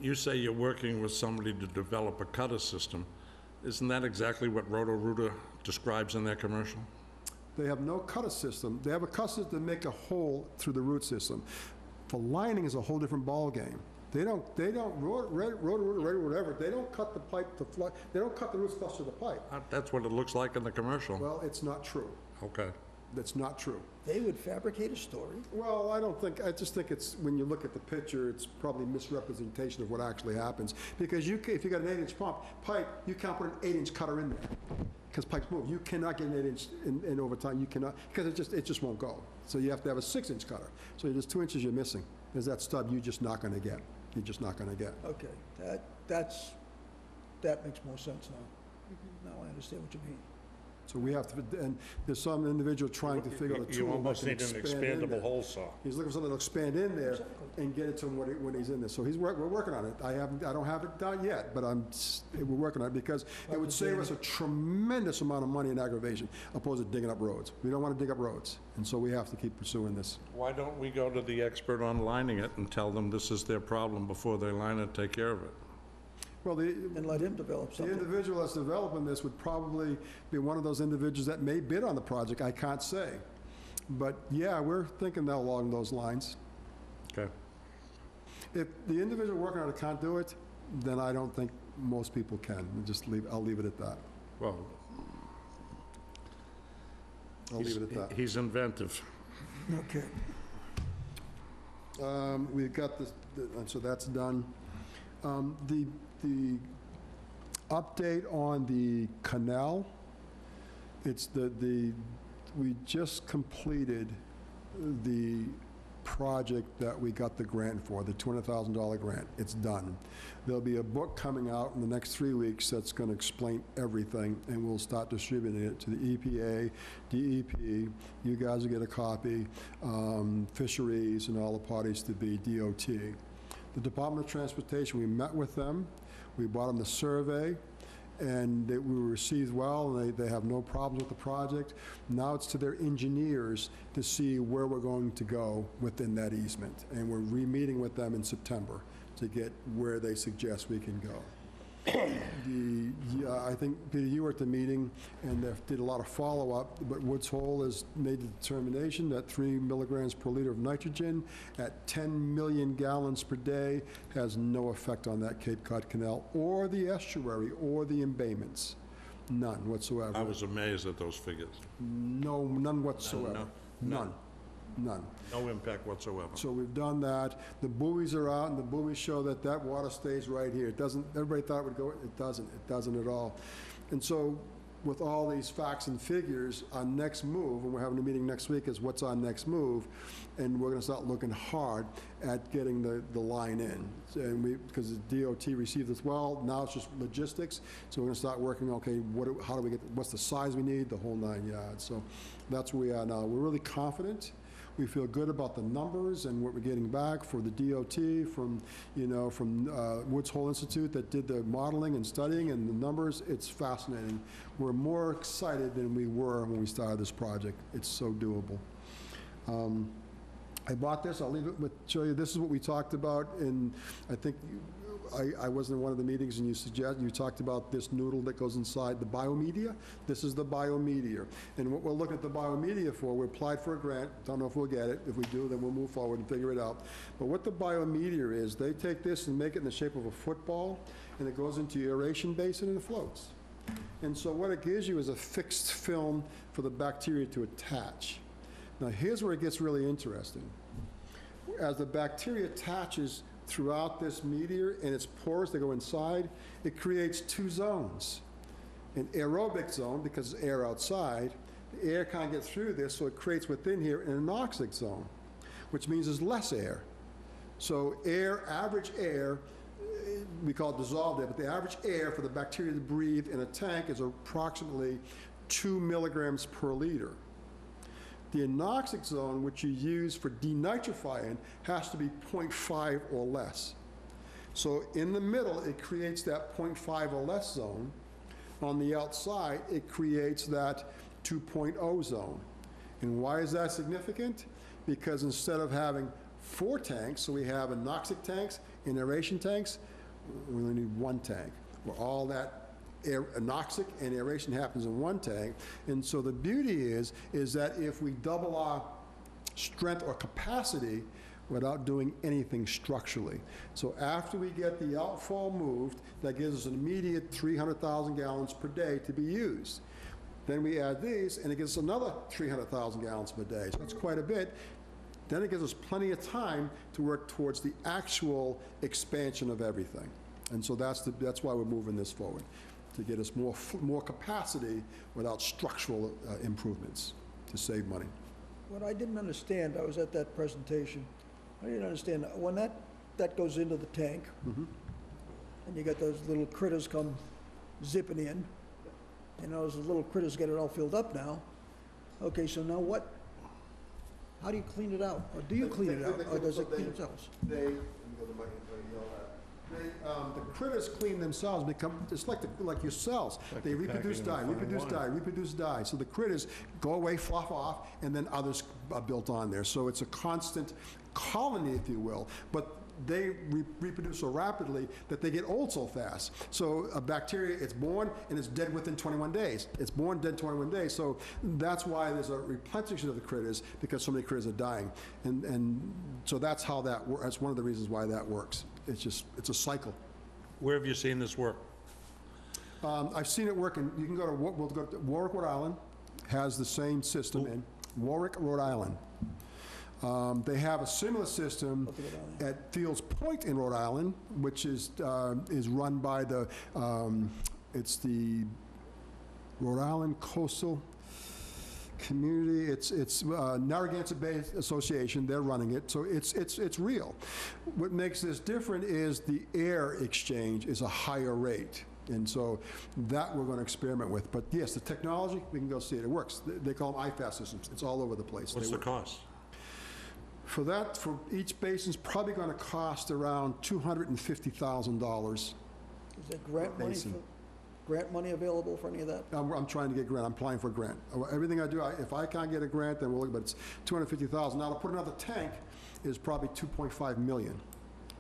Speaker 3: You say you're working with somebody to develop a cutter system. Isn't that exactly what Roto-Rooter describes in their commercial?
Speaker 4: They have no cutter system. They have a cutter system to make a hole through the root system. The lining is a whole different ballgame. They don't, Roto-Rooter, whatever, they don't cut the pipe to flush, they don't cut the roots flush to the pipe.
Speaker 3: That's what it looks like in the commercial.
Speaker 4: Well, it's not true.
Speaker 3: Okay.
Speaker 4: That's not true.
Speaker 1: They would fabricate a story.
Speaker 4: Well, I just think it's, when you look at the picture, it's probably misrepresentation of what actually happens. Because if you got an 8-inch pipe, you can't put an 8-inch cutter in there. Because pipes move. You cannot get an 8-inch in over time. You cannot, because it just won't go. So you have to have a 6-inch cutter. So there's 2 inches you're missing. There's that stub you're just not going to get. you're just not gonna get.
Speaker 1: Okay, that makes more sense now. Now I understand what you mean.
Speaker 4: So we have to, and there's some individual trying to figure out a
Speaker 3: You
Speaker 4: tool that
Speaker 3: almost
Speaker 4: can
Speaker 3: need an
Speaker 4: expand in
Speaker 3: expandable
Speaker 4: there.
Speaker 3: hole saw.
Speaker 4: He's looking for something that'll expand in there
Speaker 1: Exactly.
Speaker 4: and get it to him when he's in there. So we're working on it. I don't have it done yet, but we're working on it because it would save us a tremendous amount of money in aggravation opposed to digging up roads. We don't want to dig up roads, and so we have to keep pursuing this.
Speaker 3: Why don't we go to the expert on lining it and tell them this is their problem before they line it, take care of it?
Speaker 4: Well,
Speaker 1: And let him develop
Speaker 4: the
Speaker 1: something.
Speaker 4: individual that's developing this would probably be one of those individuals that may bid on the project, I can't say. But yeah, we're thinking along those lines.
Speaker 3: Okay.
Speaker 4: If the individual working on it can't do it, then I don't think most people can. I'll leave it at that.
Speaker 3: Well,
Speaker 4: I'll leave it at that.
Speaker 3: he's inventive.
Speaker 1: Okay.
Speaker 4: We've got this, so that's done. The update on the canal, we just completed the project that we got the grant for, the $200,000 grant. It's done. There'll be a book coming out in the next 3 weeks that's going to explain everything, and we'll start distributing it to the EPA, DEP. You guys will get a copy, fisheries, and all the parties to be DOT. The Department of Transportation, we met with them. We brought them the survey, and we were received well, and they have no problems with the project. Now it's to their engineers to see where we're going to go within that easement, and we're re-meeting with them in September to get where they suggest we can go. I think, Peter, you were at the meeting, and they did a lot of follow-up, but Woods Hole has made the determination that 3 milligrams per liter of nitrogen at 10 million gallons per day has no effect on that Cape Cod Canal, or the estuary, or the embayments. None whatsoever.
Speaker 3: I was amazed at those figures.
Speaker 4: No, none whatsoever.
Speaker 3: None.
Speaker 4: None.
Speaker 3: No impact whatsoever.
Speaker 4: So we've done that. The buoys are out, and the buoys show that that water stays right here. It doesn't, everybody thought it would go, it doesn't. It doesn't at all. And so with all these facts and figures, our next move, and we're having a meeting next week, is what's our next move? And we're gonna start looking hard at getting the line in. And because the DOT received this well, now it's just logistics. So we're gonna start working, okay, how do we get, what's the size we need, the whole 9 yards. So that's where we are now. We're really confident. We feel good about the numbers and what we're getting back for the DOT, from Woods Hole Institute that did the modeling and studying, and the numbers. It's fascinating. We're more excited than we were when we started this project. It's so doable. I bought this. I'll leave it with, show you. This is what we talked about, and I think I wasn't in one of the meetings, and you talked about this noodle that goes inside the biomedia. This is the biomedia. And what we're looking at the biomedia for, we applied for a grant. Don't know if we'll get it. If we do, then we'll move forward and figure it out. But what the biomedia is, they take this and make it in the shape of a football, and it goes into your aeration basin and it floats. And so what it gives you is a fixed film for the bacteria to attach. Now here's where it gets really interesting. As the bacteria attaches throughout this meteor and its pores that go inside, it creates 2 zones. An aerobic zone, because it's air outside, the air can't get through this, so it creates within here an anoxic zone, which means there's less air. So average air, we call it dissolved air, but the average air for the bacteria to breathe in a tank is approximately 2 milligrams per liter. The anoxic zone, which you use for denitrifying, has to be 0.5 or less. So in the middle, it creates that 0.5 or less zone. On the outside, it creates that 2.0 zone. And why is that significant? Because instead of having 4 tanks, so we have anoxic tanks and aeration tanks, we only need 1 tank, where all that anoxic and aeration happens in 1 tank. And so the beauty is that if we double our strength or capacity without doing anything structurally. So after we get the outfall moved, that gives us an immediate 300,000 gallons per day to be used. Then we add these, and it gives us another 300,000 gallons per day. So that's quite a bit. Then it gives us plenty of time to work towards the actual expansion of everything. And so that's why we're moving this forward, to get us more capacity without structural improvements, to save money.
Speaker 1: What I didn't understand, I was at that presentation, I didn't understand, when that that goes into the tank. And you got those little critters come zipping in. And those little critters get it all filled up now. Okay, so now what? How do you clean it out? Or do you clean it out, or does it clean itself?
Speaker 4: They, let me go to the mic and try to yell that. The critters clean themselves, become, it's like your cells. They reproduce, die, reproduce, die, reproduce, die. So the critters go away, fluff off, and then others are built on there. So it's a constant colony, if you will, but they reproduce so rapidly that they get old so fast. So a bacteria, it's born and it's dead within 21 days. It's born, dead 21 days. So that's why there's a replenishment of the critters, because so many critters are dying. And so that's how that works. That's one of the reasons why that works. It's a cycle.
Speaker 3: Where have you seen this work?
Speaker 4: I've seen it work, and you can go to, we'll go to Warwick, Rhode Island, has the same system in Warwick, Rhode Island. They have a similar system at Fields Point in Rhode Island, which is run by it's the Rhode Island Coastal Community, it's Narragansett Bay Association, they're running it, so it's real. What makes this different is the air exchange is a higher rate, and so that we're going to experiment with. But yes, the technology, we can go see it, it works. They call them IFAS systems, it's all over the place.
Speaker 3: What's the cost?
Speaker 4: For that, for each basin's probably going to cost around $250,000.
Speaker 1: Is there grant money available for any of that?
Speaker 4: I'm trying to get a grant. I'm applying for a grant. Everything I do, if I can't get a grant, then we'll look, but it's $250,000. Now, to put another tank is probably $2.5 million.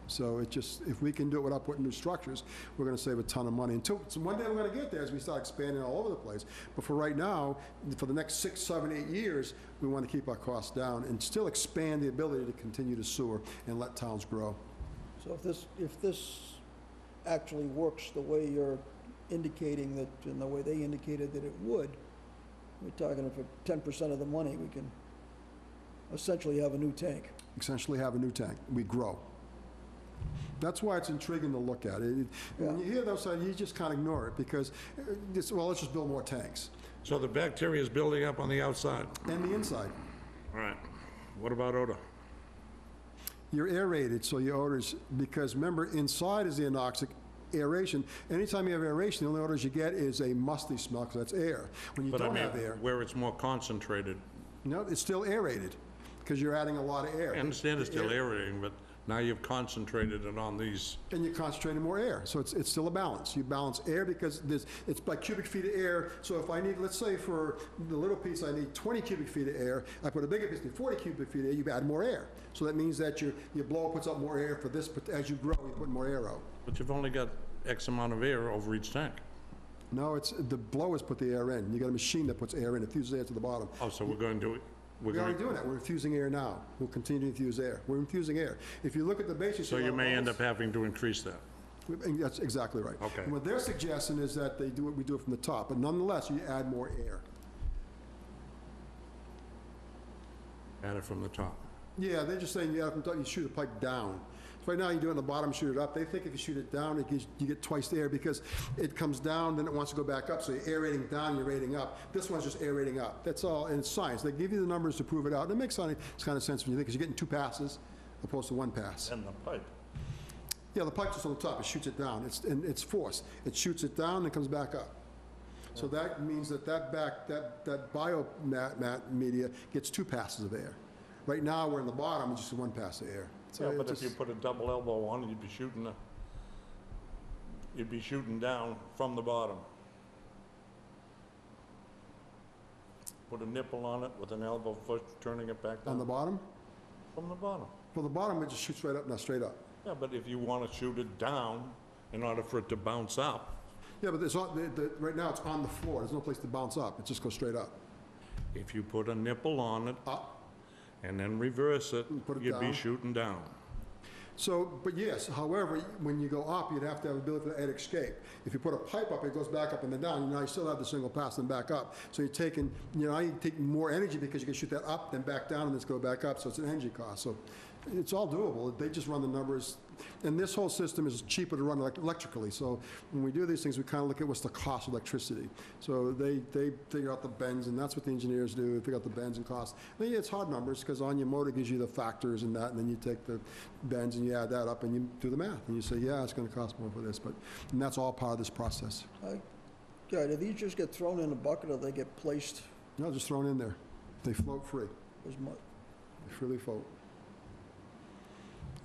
Speaker 4: So it just, if we can do it without putting new structures, we're going to save a ton of money. So one day we're going to get there as we start expanding all over the place. But for right now, for the next 6, 7, 8 years, we want to keep our costs down and still expand the ability to continue to sewer and let towns grow.
Speaker 1: So if this actually works the way you're indicating that, and the way they indicated that it would, we're talking for 10% of the money, we can essentially have a new tank.
Speaker 4: Essentially have a new tank. We grow. That's why it's intriguing to look at. When you hear those, you just can't ignore it, because, well, let's just build more tanks.
Speaker 3: So the bacteria is building up on the outside?
Speaker 4: And the inside.
Speaker 3: All right. What about odor?
Speaker 4: You're aerated, so your odors, because remember, inside is the anoxic aeration. Anytime you have aeration, the only odors you get is a musty smell, because that's air. When you don't have air,
Speaker 3: where it's more concentrated.
Speaker 4: no, it's still aerated, because you're adding a lot of air.
Speaker 3: I understand it's still aerating, but now you've concentrated it on these.
Speaker 4: And you're concentrating more air, so it's still a balance. You balance air because it's by cubic feet of air. So if I need, let's say for the little piece, I need 20 cubic feet of air. I put a bigger piece, 40 cubic feet of air, you add more air. So that means that your blower puts out more air for this, but as you grow, you put more air out.
Speaker 3: But you've only got X amount of air over each tank.
Speaker 4: No, it's the blowers put the air in. You got a machine that puts air in, it fuses air to the bottom.
Speaker 3: Oh, so we're going to,
Speaker 4: We're already doing that. We're infusing air now. We'll continue to infuse air. We're infusing air. If you look at the basis...
Speaker 3: so you may end up having to increase that.
Speaker 4: That's exactly right.
Speaker 3: Okay.
Speaker 4: And what they're suggesting is that we do it from the top, but nonetheless, you add more air.
Speaker 3: Add it from the top.
Speaker 4: Yeah, they're just saying you add it from the top, you shoot a pipe down. So right now, you do it on the bottom, shoot it up. They think if you shoot it down, you get twice the air, because it comes down, then it wants to go back up. So you're aerating down, you're aerating up. This one's just aerating up. That's all, and it's science. They give you the numbers to prove it out. And it makes kind of sense when you think, because you're getting 2 passes opposed to 1 pass.
Speaker 3: And the pipe.
Speaker 4: Yeah, the pipe's just on the top. It shoots it down. It's force. It shoots it down and comes back up. So that means that that biomat media gets 2 passes of air. Right now, we're in the bottom, it's just 1 pass of air. So
Speaker 3: Yeah, but if you put a double elbow on it, you'd be shooting down from the bottom. Put a nipple on it with an elbow foot, turning it back down.
Speaker 4: On the bottom?
Speaker 3: From the bottom.
Speaker 4: Well, the bottom, it just shoots right up, not straight up.
Speaker 3: Yeah, but if you want to shoot it down in order for it to bounce up,
Speaker 4: Yeah, but right now, it's on the floor. There's no place to bounce up. It just goes straight up.
Speaker 3: if you put a nipple on it
Speaker 4: Up.
Speaker 3: and then reverse it,
Speaker 4: And put it
Speaker 3: you'd be
Speaker 4: down.
Speaker 3: shooting down.
Speaker 4: So, but yes, however, when you go up, you'd have to have the ability for the air to escape. If you put a pipe up, it goes back up and then down, now you still have the single pass and back up. So you're taking, now you're taking more energy because you can shoot that up, then back down, and then go back up, so it's an energy cost. So It's all doable. They just run the numbers. And this whole system is cheaper to run electrically. So when we do these things, we kind of look at what's the cost of electricity. So they figure out the bends, and that's what the engineers do, they figure out the bends and costs. I mean, it's hard numbers, because on your motor gives you the factors and that, and then you take the bends and you add that up and you do the math. And you say, yeah, it's going to cost more for this. And that's all part of this process.
Speaker 1: Yeah, do these just get thrown in a bucket, or they get placed
Speaker 4: No, just thrown in there. They float free.
Speaker 1: as much?
Speaker 4: They freely float.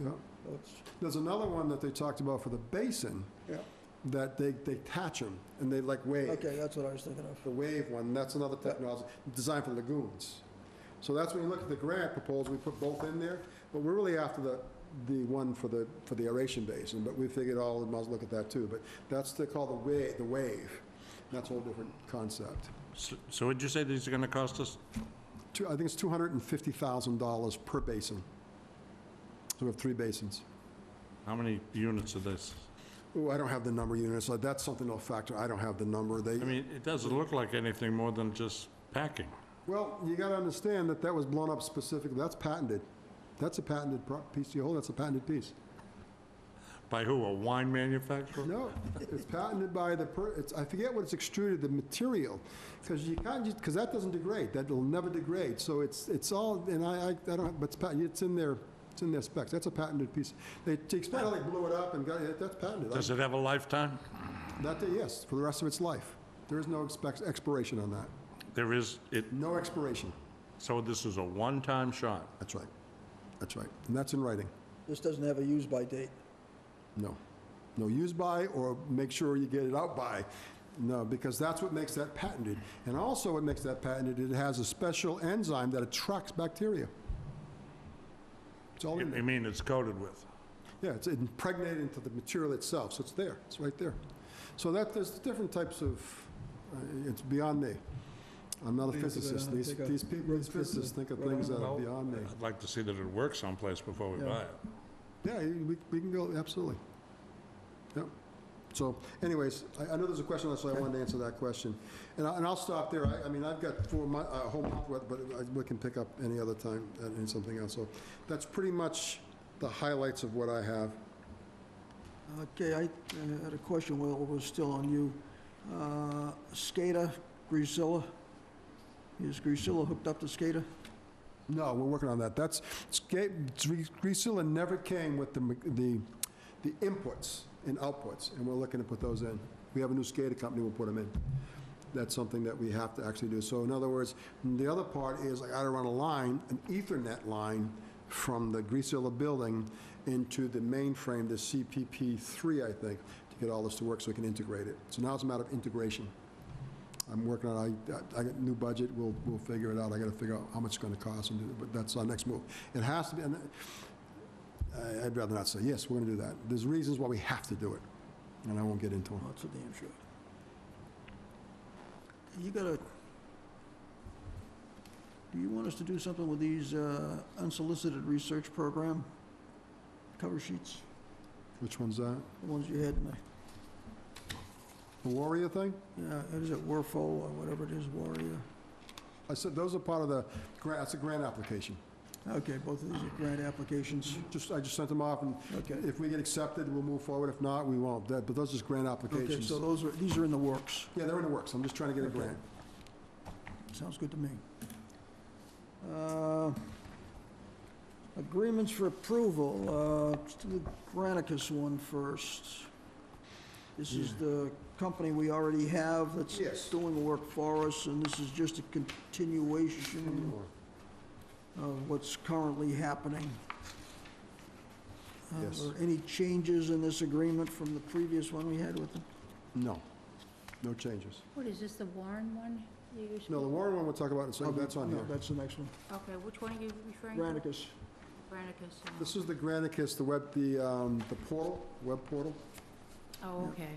Speaker 4: Yeah.
Speaker 1: So it's,
Speaker 4: There's another one that they talked about for the basin,
Speaker 1: yeah,
Speaker 4: that they attach them, and they like wave.
Speaker 1: okay, that's what I was thinking of.
Speaker 4: The wave one, that's another technology designed for lagoons. So that's when you look at the grant proposal, we put both in there, but we're really after the one for the aeration basin, but we figured all, we might as well look at that too. But that's called the wave. That's a whole different concept.
Speaker 3: So what'd you say these are gonna cost us?
Speaker 4: I think it's $250,000 per basin. So we have 3 basins.
Speaker 3: How many units of this?
Speaker 4: Oh, I don't have the number of units, so that's something to factor. I don't have the number.
Speaker 3: I mean, it doesn't look like anything more than just packing.
Speaker 4: Well, you got to understand that that was blown up specifically. That's patented. That's a patented piece you hold. That's a patented piece.
Speaker 3: By who, a wine manufacturer?
Speaker 4: No, it's patented by I forget what it's extruded, the material, because you can't just, because that doesn't degrade. That will never degrade. So it's all, and I don't, but it's patented. It's in their specs. That's a patented piece. They explain how they blew it up and got it. That's patented.
Speaker 3: Does it have a lifetime?
Speaker 4: Yes, for the rest of its life. There is no expiration on that.
Speaker 3: There is,
Speaker 4: No expiration.
Speaker 3: so this is a one-time shot.
Speaker 4: That's right. That's right. And that's in writing.
Speaker 1: This doesn't have a use-by date.
Speaker 4: No. No use by, or make sure you get it out by. No, because that's what makes that patented. And also what makes that patented, it has a special enzyme that attracts bacteria. It's all in there.
Speaker 3: You mean it's coated with?
Speaker 4: Yeah, it's impregnated into the material itself, so it's there. It's right there. So there's different types of, it's beyond me. I'm not a physicist. These physicists think of things that are beyond me.
Speaker 3: I'd like to see that it works someplace before we buy it.
Speaker 4: Yeah, we can go, absolutely. Yep. So anyways, I know there's a question, so I wanted to answer that question. And I'll stop there. I mean, I've got a whole month, but we can pick up any other time and something else. So that's pretty much the highlights of what I have.
Speaker 1: Okay, I had a question, Will, we're still on you. SCADA, Greasilla, is Greasilla hooked up to SCADA?
Speaker 4: No, we're working on that. Greasilla never came with the inputs and outputs, and we're looking to put those in. We have a new SCADA company, we'll put them in. That's something that we have to actually do. So in other words, the other part is I gotta run a line, an Ethernet line from the Greasilla building into the mainframe, the CPP3, I think, to get all this to work so we can integrate it. So now it's a matter of integration. I'm working on, I got a new budget, we'll figure it out. I gotta figure out how much it's gonna cost, but that's our next move. It has to be, and I'd rather not say, yes, we're gonna do that. There's reasons why we have to do it, and I won't get into them.
Speaker 1: Oh, that's a damn sure. Do you want us to do something with these unsolicited research program cover sheets?
Speaker 4: Which one's that?
Speaker 1: The ones you had in
Speaker 4: The Warrior thing?
Speaker 1: is it Warfo or whatever it is, Warrior?
Speaker 4: I said, those are part of the grant, that's a grant application.
Speaker 1: Okay, both of these are grant applications.
Speaker 4: I just sent them off, and
Speaker 1: Okay.
Speaker 4: if we get accepted, we'll move forward. If not, we won't. But those are just grant
Speaker 1: Okay,
Speaker 4: applications.
Speaker 1: so these are in the works.
Speaker 4: Yeah, they're in the works. I'm just trying to get a
Speaker 1: Okay.
Speaker 4: grant.
Speaker 1: Sounds good to me. Agreements for approval, let's do the Granicus one first. This is the company we already have that's
Speaker 4: Yes.
Speaker 1: doing work for us, and this is just a continuation of what's currently happening.
Speaker 4: Yes.
Speaker 1: Are there any changes in this agreement from the previous one we had with them?
Speaker 4: No, no changes.
Speaker 5: What is this, the Warren one? that you're
Speaker 4: No, the Warren one we'll talk about in a second. That's on
Speaker 1: No,
Speaker 4: here.
Speaker 1: that's the next one.
Speaker 5: Okay, which one are you referring to?
Speaker 1: Granicus.
Speaker 5: Granicus.
Speaker 4: This is the Granicus, the portal, web portal.
Speaker 5: Oh, okay.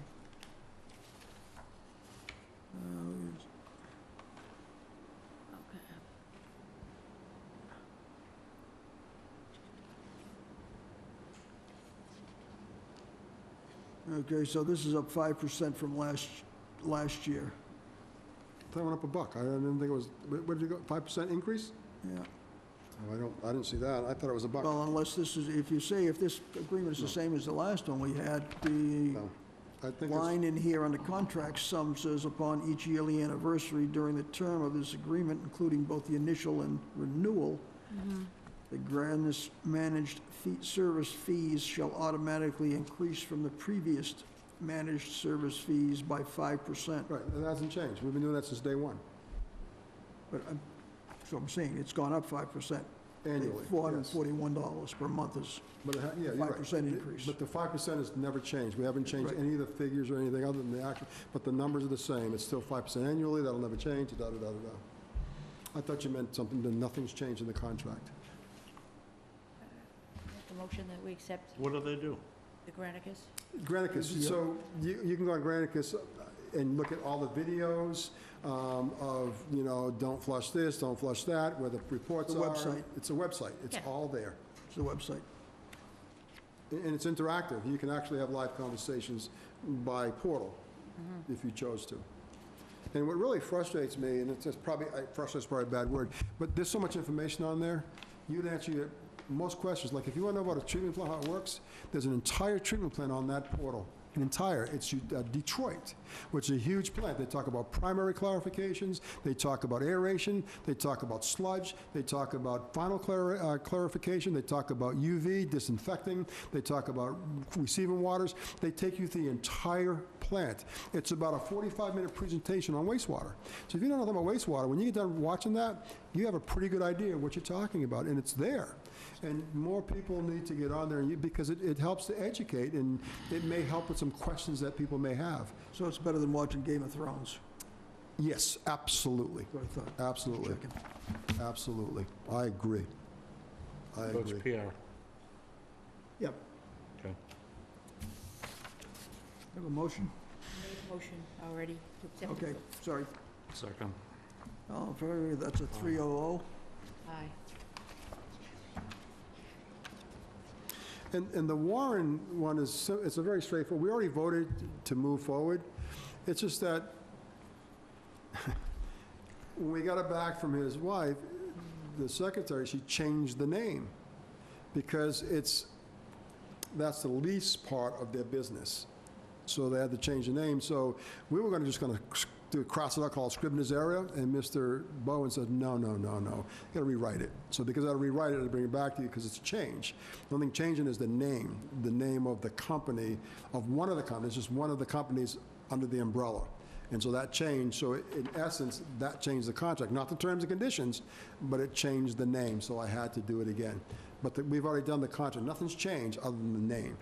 Speaker 5: Okay.
Speaker 1: Okay, so this is up 5% from last year.
Speaker 4: That went up $1. I didn't think it was, what did you go, 5% increase?
Speaker 1: Yeah.
Speaker 4: I didn't see that. I thought it was a buck.
Speaker 1: Well, unless this is, if you say if this agreement is the same as the last one we had, the
Speaker 4: No. I think it's,
Speaker 1: line in here on the contract sum says upon each yearly anniversary during the term of this agreement, including both the initial and renewal, the Granite managed service fees shall automatically increase from the previous managed service fees by 5%.
Speaker 4: right, it hasn't changed. We've been doing that since day one,
Speaker 1: But so I'm saying it's gone up 5%.
Speaker 4: annually. yes.
Speaker 1: $441 per month is
Speaker 4: But, yeah, you're right.
Speaker 1: 5% increase.
Speaker 4: But the 5% has never changed. We haven't changed
Speaker 1: Right.
Speaker 4: any of the figures or anything other than the actual, but the numbers are the same. It's still 5% annually, that'll never change, da-da-da-da-da. I thought you meant something, that nothing's changed in the contract.
Speaker 5: Make a motion that we accept
Speaker 3: What do they do?
Speaker 5: the Granicus?
Speaker 4: Granicus,
Speaker 1: Yeah.
Speaker 4: so you can go on Granicus and look at all the videos of, don't flush this, don't flush that, where the reports
Speaker 1: The
Speaker 4: are.
Speaker 1: website.
Speaker 4: It's a website. It's
Speaker 5: Yeah.
Speaker 4: all there.
Speaker 1: It's the website.
Speaker 4: And it's interactive. You can actually have live conversations by portal, if you chose to. And what really frustrates me, and it's just probably, frustrates is probably a bad word, but there's so much information on there, you'd answer most questions. Like, if you want to know about a treatment plant, how it works, there's an entire treatment plant on that portal. An entire, it's Detroit, which is a huge plant. They talk about primary clarifications, they talk about aeration, they talk about sludge, they talk about final clarification, they talk about UV, disinfecting, they talk about receiving waters. They take you through the entire plant. It's about a 45-minute presentation on wastewater. So if you don't know nothing about wastewater, when you get done watching that, you have a pretty good idea of what you're talking about, and it's there. And more people need to get on there because it helps to educate, and it may help with some questions that people may have.
Speaker 1: So it's better than watching Game of Thrones.
Speaker 4: Yes, absolutely.
Speaker 1: That's what I thought.
Speaker 4: Absolutely.
Speaker 1: Checking.
Speaker 4: Absolutely. I agree. I
Speaker 3: So it's
Speaker 4: agree.
Speaker 3: PR.
Speaker 1: Yep.
Speaker 3: Okay.
Speaker 1: Have a motion?
Speaker 5: Made a motion already to accept.
Speaker 1: Okay, sorry.
Speaker 3: Second.
Speaker 1: All in favor, that's a 300.
Speaker 5: Aye.
Speaker 4: And the Warren one is, it's a very straightforward, we already voted to move forward. It's just that when we got it back from his wife, the secretary, she changed the name because that's the lease part of their business. So they had to change the name. So we were just going to do a cross it out called Scribner's area, and Mr. Bowen said, no, you got to rewrite it. So because I had to rewrite it, I had to bring it back to you because it's a change. The only thing changing is the name of the company, of one of the companies, just one of the companies under the umbrella. And so that changed, so in essence, that changed the contract, not the terms and conditions, but it changed the name, so I had to do it again. But we've already done the contract, nothing's changed other than the name.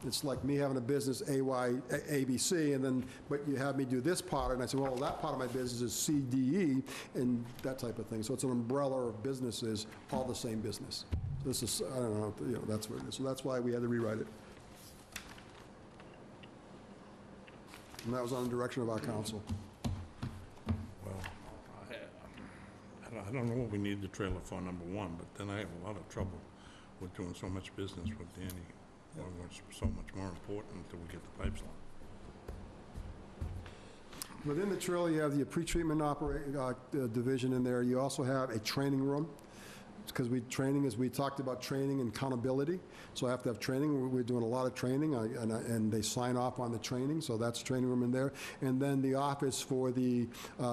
Speaker 4: It's like me having a business, ABC, and then, but you have me do this part, and I say, well, that part of my business is CDE, and that type of thing. So it's an umbrella of businesses, all the same business. So this is, I don't know, that's what it is. So that's why we had to rewrite it. And that was on the direction of our council.
Speaker 3: Well, I don't know what we need the trailer for, number one, but then I have a lot of trouble with doing so much business with Danny. What's so much more important until we get the pipes on.
Speaker 4: Within the trailer, you have the pretreatment division in there. You also have a training room, because we talked about training and accountability. So I have to have training. We're doing a lot of training, and they sign off on the training, so that's a training room in there. And then the office for the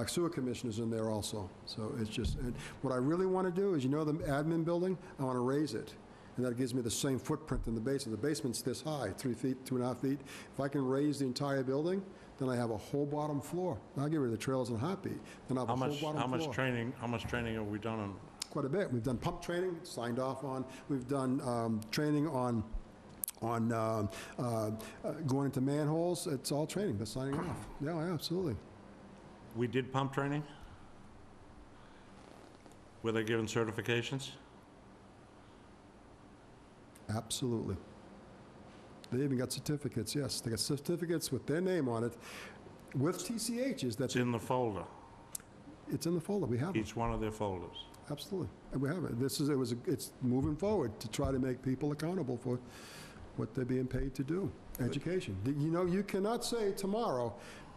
Speaker 4: sewer commissioners in there also. So it's just, and what I really want to do is, the admin building, I want to raise it. And that gives me the same footprint in the basement. The basement's this high, 3 feet, 2.5 feet. If I can raise the entire building, then I have a whole bottom floor. I'll get rid of the trailers in a heartbeat. Then I'll have a whole bottom floor.
Speaker 3: How much training have we done on?
Speaker 4: Quite a bit. We've done pump training, signed off on. We've done training on going into manholes. It's all training. That's signing off. Yeah, absolutely.
Speaker 3: We did pump training? Were they given certifications?
Speaker 4: Absolutely. They even got certificates, yes. They got certificates with their name on it, with TCHs.
Speaker 3: It's in the folder,
Speaker 4: It's in the folder. We have it.
Speaker 3: each one of their folders.
Speaker 4: Absolutely. And we have it. It's moving forward to try to make people accountable for what they're being paid to do. Education. You cannot say tomorrow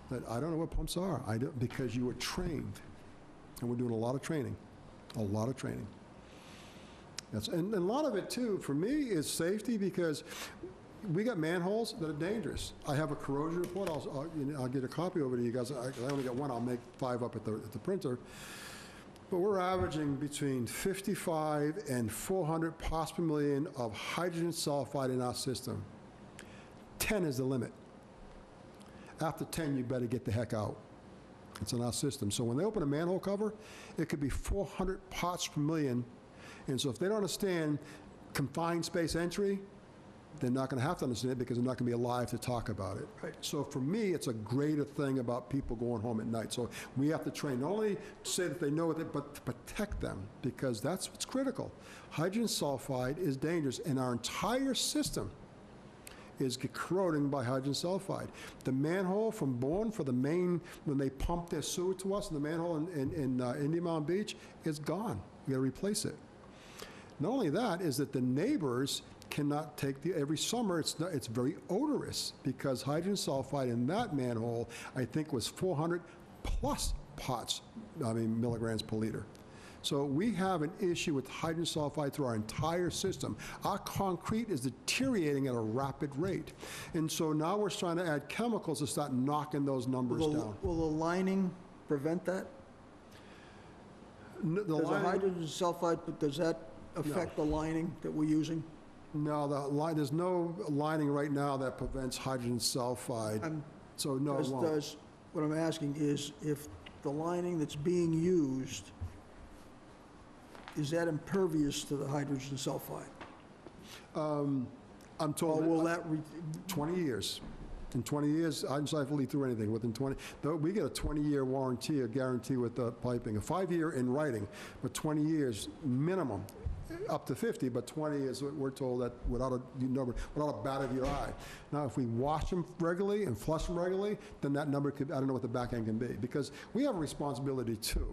Speaker 4: that I don't know what pumps are, because you were trained. And we're doing a lot of training. A lot of training. And a lot of it, too, for me, is safety, because we got manholes that are dangerous. I have a corrosion report. I'll get a copy over to you guys. I only got one. I'll make 5 up at the printer. But we're averaging between 55 and 400 parts per million of hydrogen sulfide in our system. 10 is the limit. After 10, you better get the heck out. It's in our system. So when they open a manhole cover, it could be 400 parts per million. And so if they don't understand confined space entry, they're not going to have to understand it, because they're not going to be alive to talk about it.
Speaker 1: Right.
Speaker 4: So for me, it's a greater thing about people going home at night. So we have to train, not only to say that they know it, but to protect them, because that's what's critical. Hydrogen sulfide is dangerous, and our entire system is corroding by hydrogen sulfide. The manhole from Bourne for the main, when they pump their sewer to us, the manhole in Indian Mountain Beach, is gone. We got to replace it. Not only that, is that the neighbors cannot take every summer, it's very odorous, because hydrogen sulfide in that manhole, I think, was 400 plus milligrams per liter. So we have an issue with hydrogen sulfide through our entire system. Our concrete is deteriorating at a rapid rate. And so now we're trying to add chemicals to start knocking those numbers down.
Speaker 1: Will the lining prevent that?
Speaker 4: The
Speaker 1: Does the
Speaker 4: lining-
Speaker 1: hydrogen sulfide, but does that affect the lining that we're using?
Speaker 4: No, there's no lining right now that prevents hydrogen sulfide. So no, it won't.
Speaker 1: What I'm asking is, if the lining that's being used, is that impervious to the hydrogen sulfide?
Speaker 4: I'm
Speaker 1: Or
Speaker 4: told
Speaker 1: will
Speaker 4: that
Speaker 1: that,
Speaker 4: 20 years. In 20 years, hydrogen sulfide will leak through anything. Within 20, though, we get a 20-year warranty, a guarantee with the piping, a 5-year in writing, but 20 years minimum. Up to 50, but 20 is what we're told, that without a bat of your eye. Now, if we wash them regularly and flush them regularly, then that number could, I don't know what the back end can be, because we have a responsibility too.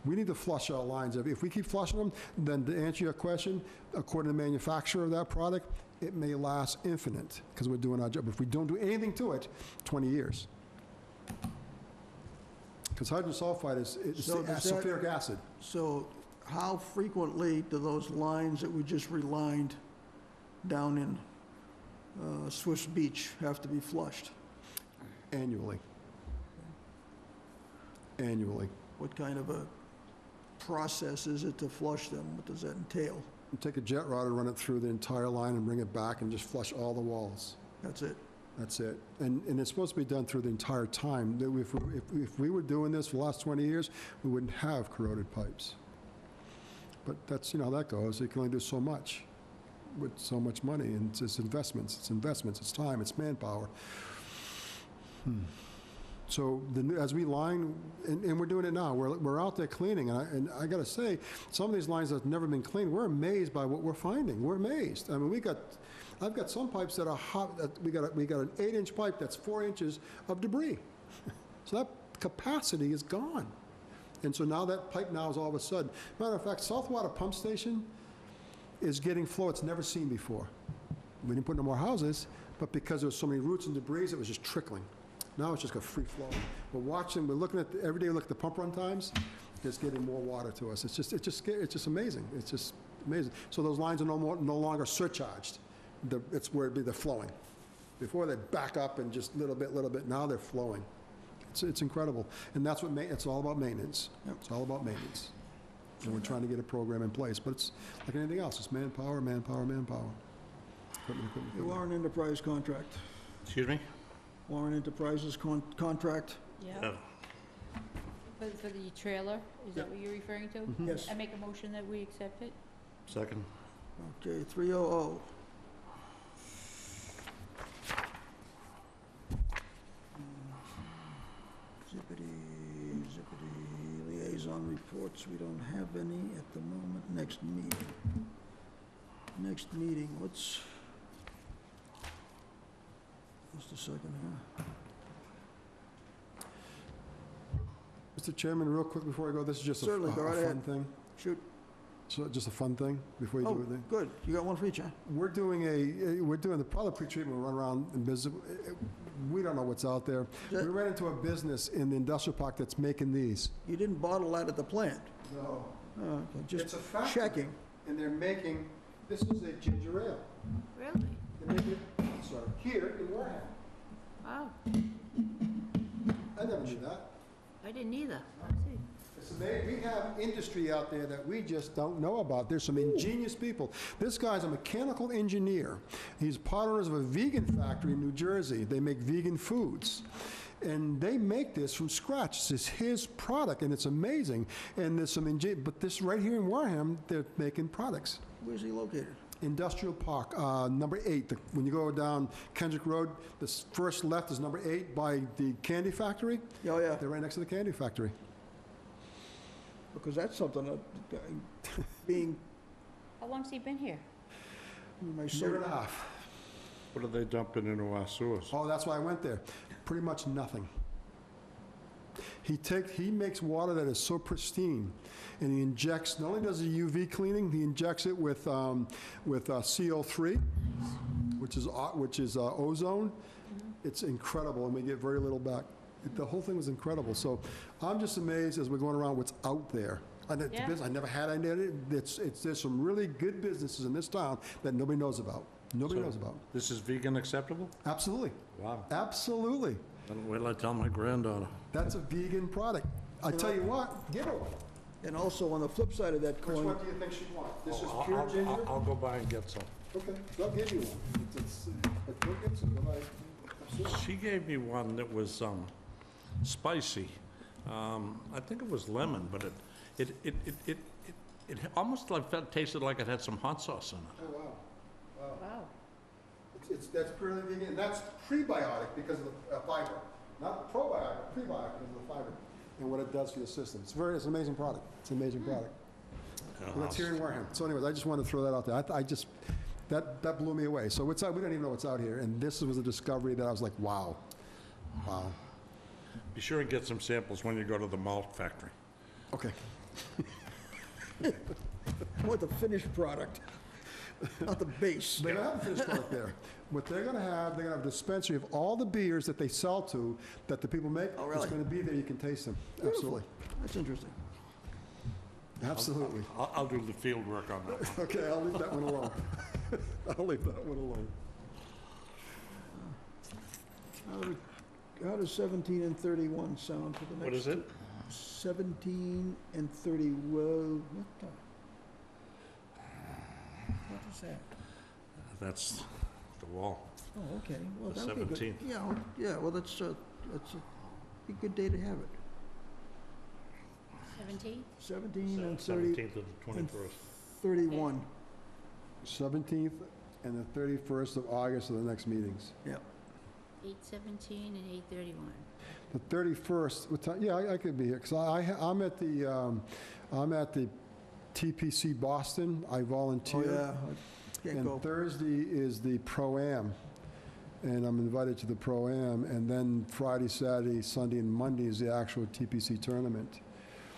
Speaker 4: We need to flush our lines. If we keep flushing them, then to answer your question, according to the manufacturer of that product, it may last infinite, because we're doing our job. If we don't do anything to it, 20 years. Because hydrogen sulfide is
Speaker 1: So does that-
Speaker 4: sulfuric acid.
Speaker 1: so how frequently do those lines that we just relined down in Swiss Beach have to be flushed?
Speaker 4: Annually. Annually.
Speaker 1: What kind of a process is it to flush them? What does that entail?
Speaker 4: You take a jet rod and run it through the entire line and bring it back and just flush all the walls.
Speaker 1: That's it?
Speaker 4: That's it. And it's supposed to be done through the entire time. If we were doing this for the last 20 years, we wouldn't have corroded pipes. But that's, how that goes. You can only do so much with so much money, and it's investments, it's time, it's manpower. So as we line, and we're doing it now, we're out there cleaning, and I got to say, some of these lines that have never been cleaned, we're amazed by what we're finding. We're amazed. I mean, I've got some pipes that are hot. We got an 8-inch pipe that's 4 inches of debris. So that capacity is gone. And so now that pipe now is all of a sudden. Matter of fact, Southwater Pump Station is getting flow it's never seen before. We didn't put no more houses, but because there was so many roots and debris, it was just trickling. Now it's just got free flow. We're looking at, every day we look at the pump run times, it's getting more water to us. It's just amazing. It's just amazing. So those lines are no longer surcharged. It's where they're flowing. Before they back up and just little bit, now they're flowing. It's incredible. And that's what it's all about, maintenance.
Speaker 1: Yep.
Speaker 4: It's all about maintenance. And we're trying to get a program in place, but it's like anything else. It's manpower. Equipment.
Speaker 1: The Warren Enterprise contract.
Speaker 3: Excuse me?
Speaker 1: Warren Enterprises contract.
Speaker 5: Yeah. For the trailer, is that what you're referring to?
Speaker 1: Yes.
Speaker 5: I make a motion that we accept it.
Speaker 3: Second.
Speaker 1: Okay, 300. Zippity, liaison reports, we don't have any at the moment. Next meeting, let's, just a second here.
Speaker 4: Mr. Chairman, real quick before I go, this is just a
Speaker 1: Certainly, go right
Speaker 4: fun
Speaker 1: ahead.
Speaker 4: thing.
Speaker 1: Shoot.
Speaker 4: So just a fun thing before you
Speaker 1: Oh,
Speaker 4: do anything.
Speaker 1: good, you got one for each, huh?
Speaker 4: We're doing the product pre-treatment run around in business. We don't know what's out there. We ran into a business in the industrial park that's making these.
Speaker 1: You didn't bottle that at the plant.
Speaker 4: No.
Speaker 1: Okay,
Speaker 4: It's
Speaker 1: just
Speaker 4: a factory.
Speaker 1: checking.
Speaker 4: And they're making, this is a ginger ale.
Speaker 2: Really?
Speaker 4: They're making it, sorry, here in Wareham.
Speaker 2: Wow,
Speaker 4: I never knew that.
Speaker 2: I didn't either.
Speaker 4: It's amazing. We have industry out there that we just don't know about. There's some ingenious people. This guy's a mechanical engineer. He's part owners of a vegan factory in New Jersey. They make vegan foods. And they make this from scratch. This is his product, and it's amazing. And there's some but this right here in Wareham, they're making products.
Speaker 1: Where's he located?
Speaker 4: Industrial Park, number 8. When you go down Kendrick Road, the first left is number 8 by the candy factory.
Speaker 1: Oh, yeah,
Speaker 4: They're right next to the candy factory.
Speaker 1: because that's something that, being,
Speaker 5: How long's he been here?
Speaker 1: my
Speaker 4: Year and a
Speaker 1: son,
Speaker 4: half.
Speaker 3: What are they dumping into our sewers?
Speaker 4: Oh, that's why I went there. Pretty much nothing. He makes water that is so pristine, and he injects, not only does he UV cleaning, he injects it with CO3, which is ozone. It's incredible, and we get very little back. The whole thing was incredible. So I'm just amazed as we're going around what's out there. And it's a
Speaker 5: Yeah.
Speaker 4: business I never had idea. There's some really good businesses in this town that nobody knows about. Nobody
Speaker 3: So-
Speaker 4: knows about.
Speaker 3: This is vegan acceptable?
Speaker 4: Absolutely.
Speaker 3: Wow.
Speaker 4: Absolutely.
Speaker 3: Wait till I tell my granddaughter.
Speaker 4: That's a vegan product. I tell you what, give her one.
Speaker 1: and also on the flip side of that
Speaker 4: Which
Speaker 1: coin,
Speaker 4: one do you think she'd want? This is
Speaker 3: I'll-
Speaker 4: pure
Speaker 3: I'll-
Speaker 4: ginger?
Speaker 3: I'll go by and get some.
Speaker 4: Okay, they'll give you one. But go get some, go buy- absolutely.
Speaker 3: She gave me one that was spicy. I think it was lemon, but it almost tasted like it had some hot sauce in it.
Speaker 4: Oh, wow. Wow.
Speaker 5: Wow.
Speaker 4: That's purely vegan, and that's prebiotic because of the fiber. Not probiotic, prebiotic because of the fiber and what it does for your system. It's an amazing product. It's an amazing product. And that's here in Wareham. So anyways, I just wanted to throw that out there. I just, that blew me away. So what's out, we don't even know what's out here, and this was a discovery that I was like, wow. Wow.
Speaker 3: Be sure and get some samples when you go to the malt factory.
Speaker 4: Okay.
Speaker 1: I want the finished product, not the base.
Speaker 4: They don't have a finished product there. What they're gonna have a dispensary of all the beers that they sell to, that the people make.
Speaker 1: Oh, really?
Speaker 4: It's gonna be there, you can taste them. Absolutely.
Speaker 1: That's interesting.
Speaker 4: Absolutely.
Speaker 3: I'll do the field work on that one.
Speaker 4: Okay, I'll leave that one alone. I'll leave that one alone.
Speaker 1: How does 17 and 31 sound for the next?
Speaker 3: What is it?
Speaker 1: 17 and 30, whoa, what the? What is that?
Speaker 3: That's the wall.
Speaker 1: Oh, okay, well,
Speaker 3: The
Speaker 1: that would be good.
Speaker 3: 17th.
Speaker 1: Yeah, well, that's a be a good day to have it.
Speaker 5: 17?
Speaker 1: 17 and 30,
Speaker 3: 17th to the 21st.
Speaker 1: 31,
Speaker 4: 17th and the 31st of August are the next meetings.
Speaker 1: yeah.
Speaker 5: 8:17 and 8:31.
Speaker 4: The 31st, what time, yeah, I could be here, because I'm at the TPC Boston, I
Speaker 1: Oh,
Speaker 4: volunteer.
Speaker 1: yeah, I can't
Speaker 4: And
Speaker 1: go.
Speaker 4: Thursday is the Pro-Am, and I'm invited to the Pro-Am, and then Friday, Saturday, Sunday, and Monday is the actual TPC tournament.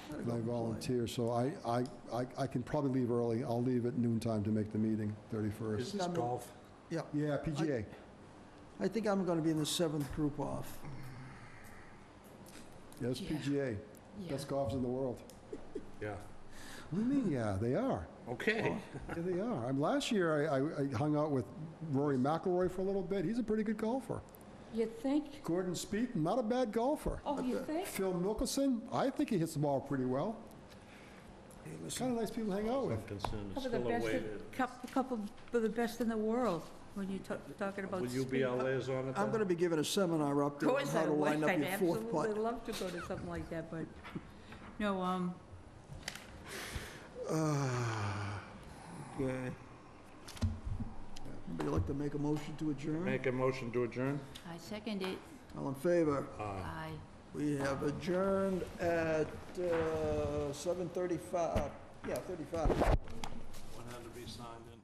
Speaker 1: Gotta
Speaker 4: And
Speaker 1: go
Speaker 4: I
Speaker 1: and play.
Speaker 4: volunteer, so I can probably leave early. I'll leave at noontime to make the meeting, 31st.
Speaker 3: Is this golf?
Speaker 1: Yeah,
Speaker 4: Yeah, PGA.
Speaker 1: I think I'm gonna be in the 7th group off.
Speaker 4: Yeah, it's
Speaker 5: Yeah.
Speaker 4: PGA.
Speaker 5: Yeah.
Speaker 4: Best golfers in the world.
Speaker 3: Yeah.
Speaker 4: What do you mean, yeah, they are.
Speaker 3: Okay.
Speaker 4: Yeah, they are. Last year, I hung out with Rory McIlroy for a little bit. He's a pretty good golfer.
Speaker 5: You think?
Speaker 4: Gordon Spieth, not a bad golfer.
Speaker 5: Oh, you think?
Speaker 4: Phil Mickelson, I think he hits the ball pretty well.
Speaker 1: Hey,
Speaker 4: Kind
Speaker 1: listen,
Speaker 4: of nice people to hang out with.
Speaker 3: I'm concerned it's
Speaker 5: Couple of the
Speaker 3: still
Speaker 5: best,
Speaker 3: awaited.
Speaker 5: couple of the best in the world, when you're talking about
Speaker 3: Will you be our
Speaker 5: speed.
Speaker 3: liaison at that?
Speaker 1: I'm gonna be giving a seminar up
Speaker 5: Of
Speaker 1: there on
Speaker 5: course
Speaker 1: how
Speaker 5: I
Speaker 1: to
Speaker 5: would,
Speaker 1: line up
Speaker 5: I'd
Speaker 1: your fourth
Speaker 5: absolutely
Speaker 1: putt.
Speaker 5: love to go to something like that, but, no,
Speaker 1: Okay. Anybody like to make a motion to adjourn?
Speaker 3: Make a motion to adjourn?
Speaker 5: I second it.
Speaker 1: All in favor?
Speaker 5: Aye.
Speaker 1: We have adjourned at 7:35, yeah, 35.
Speaker 3: What had to be signed in?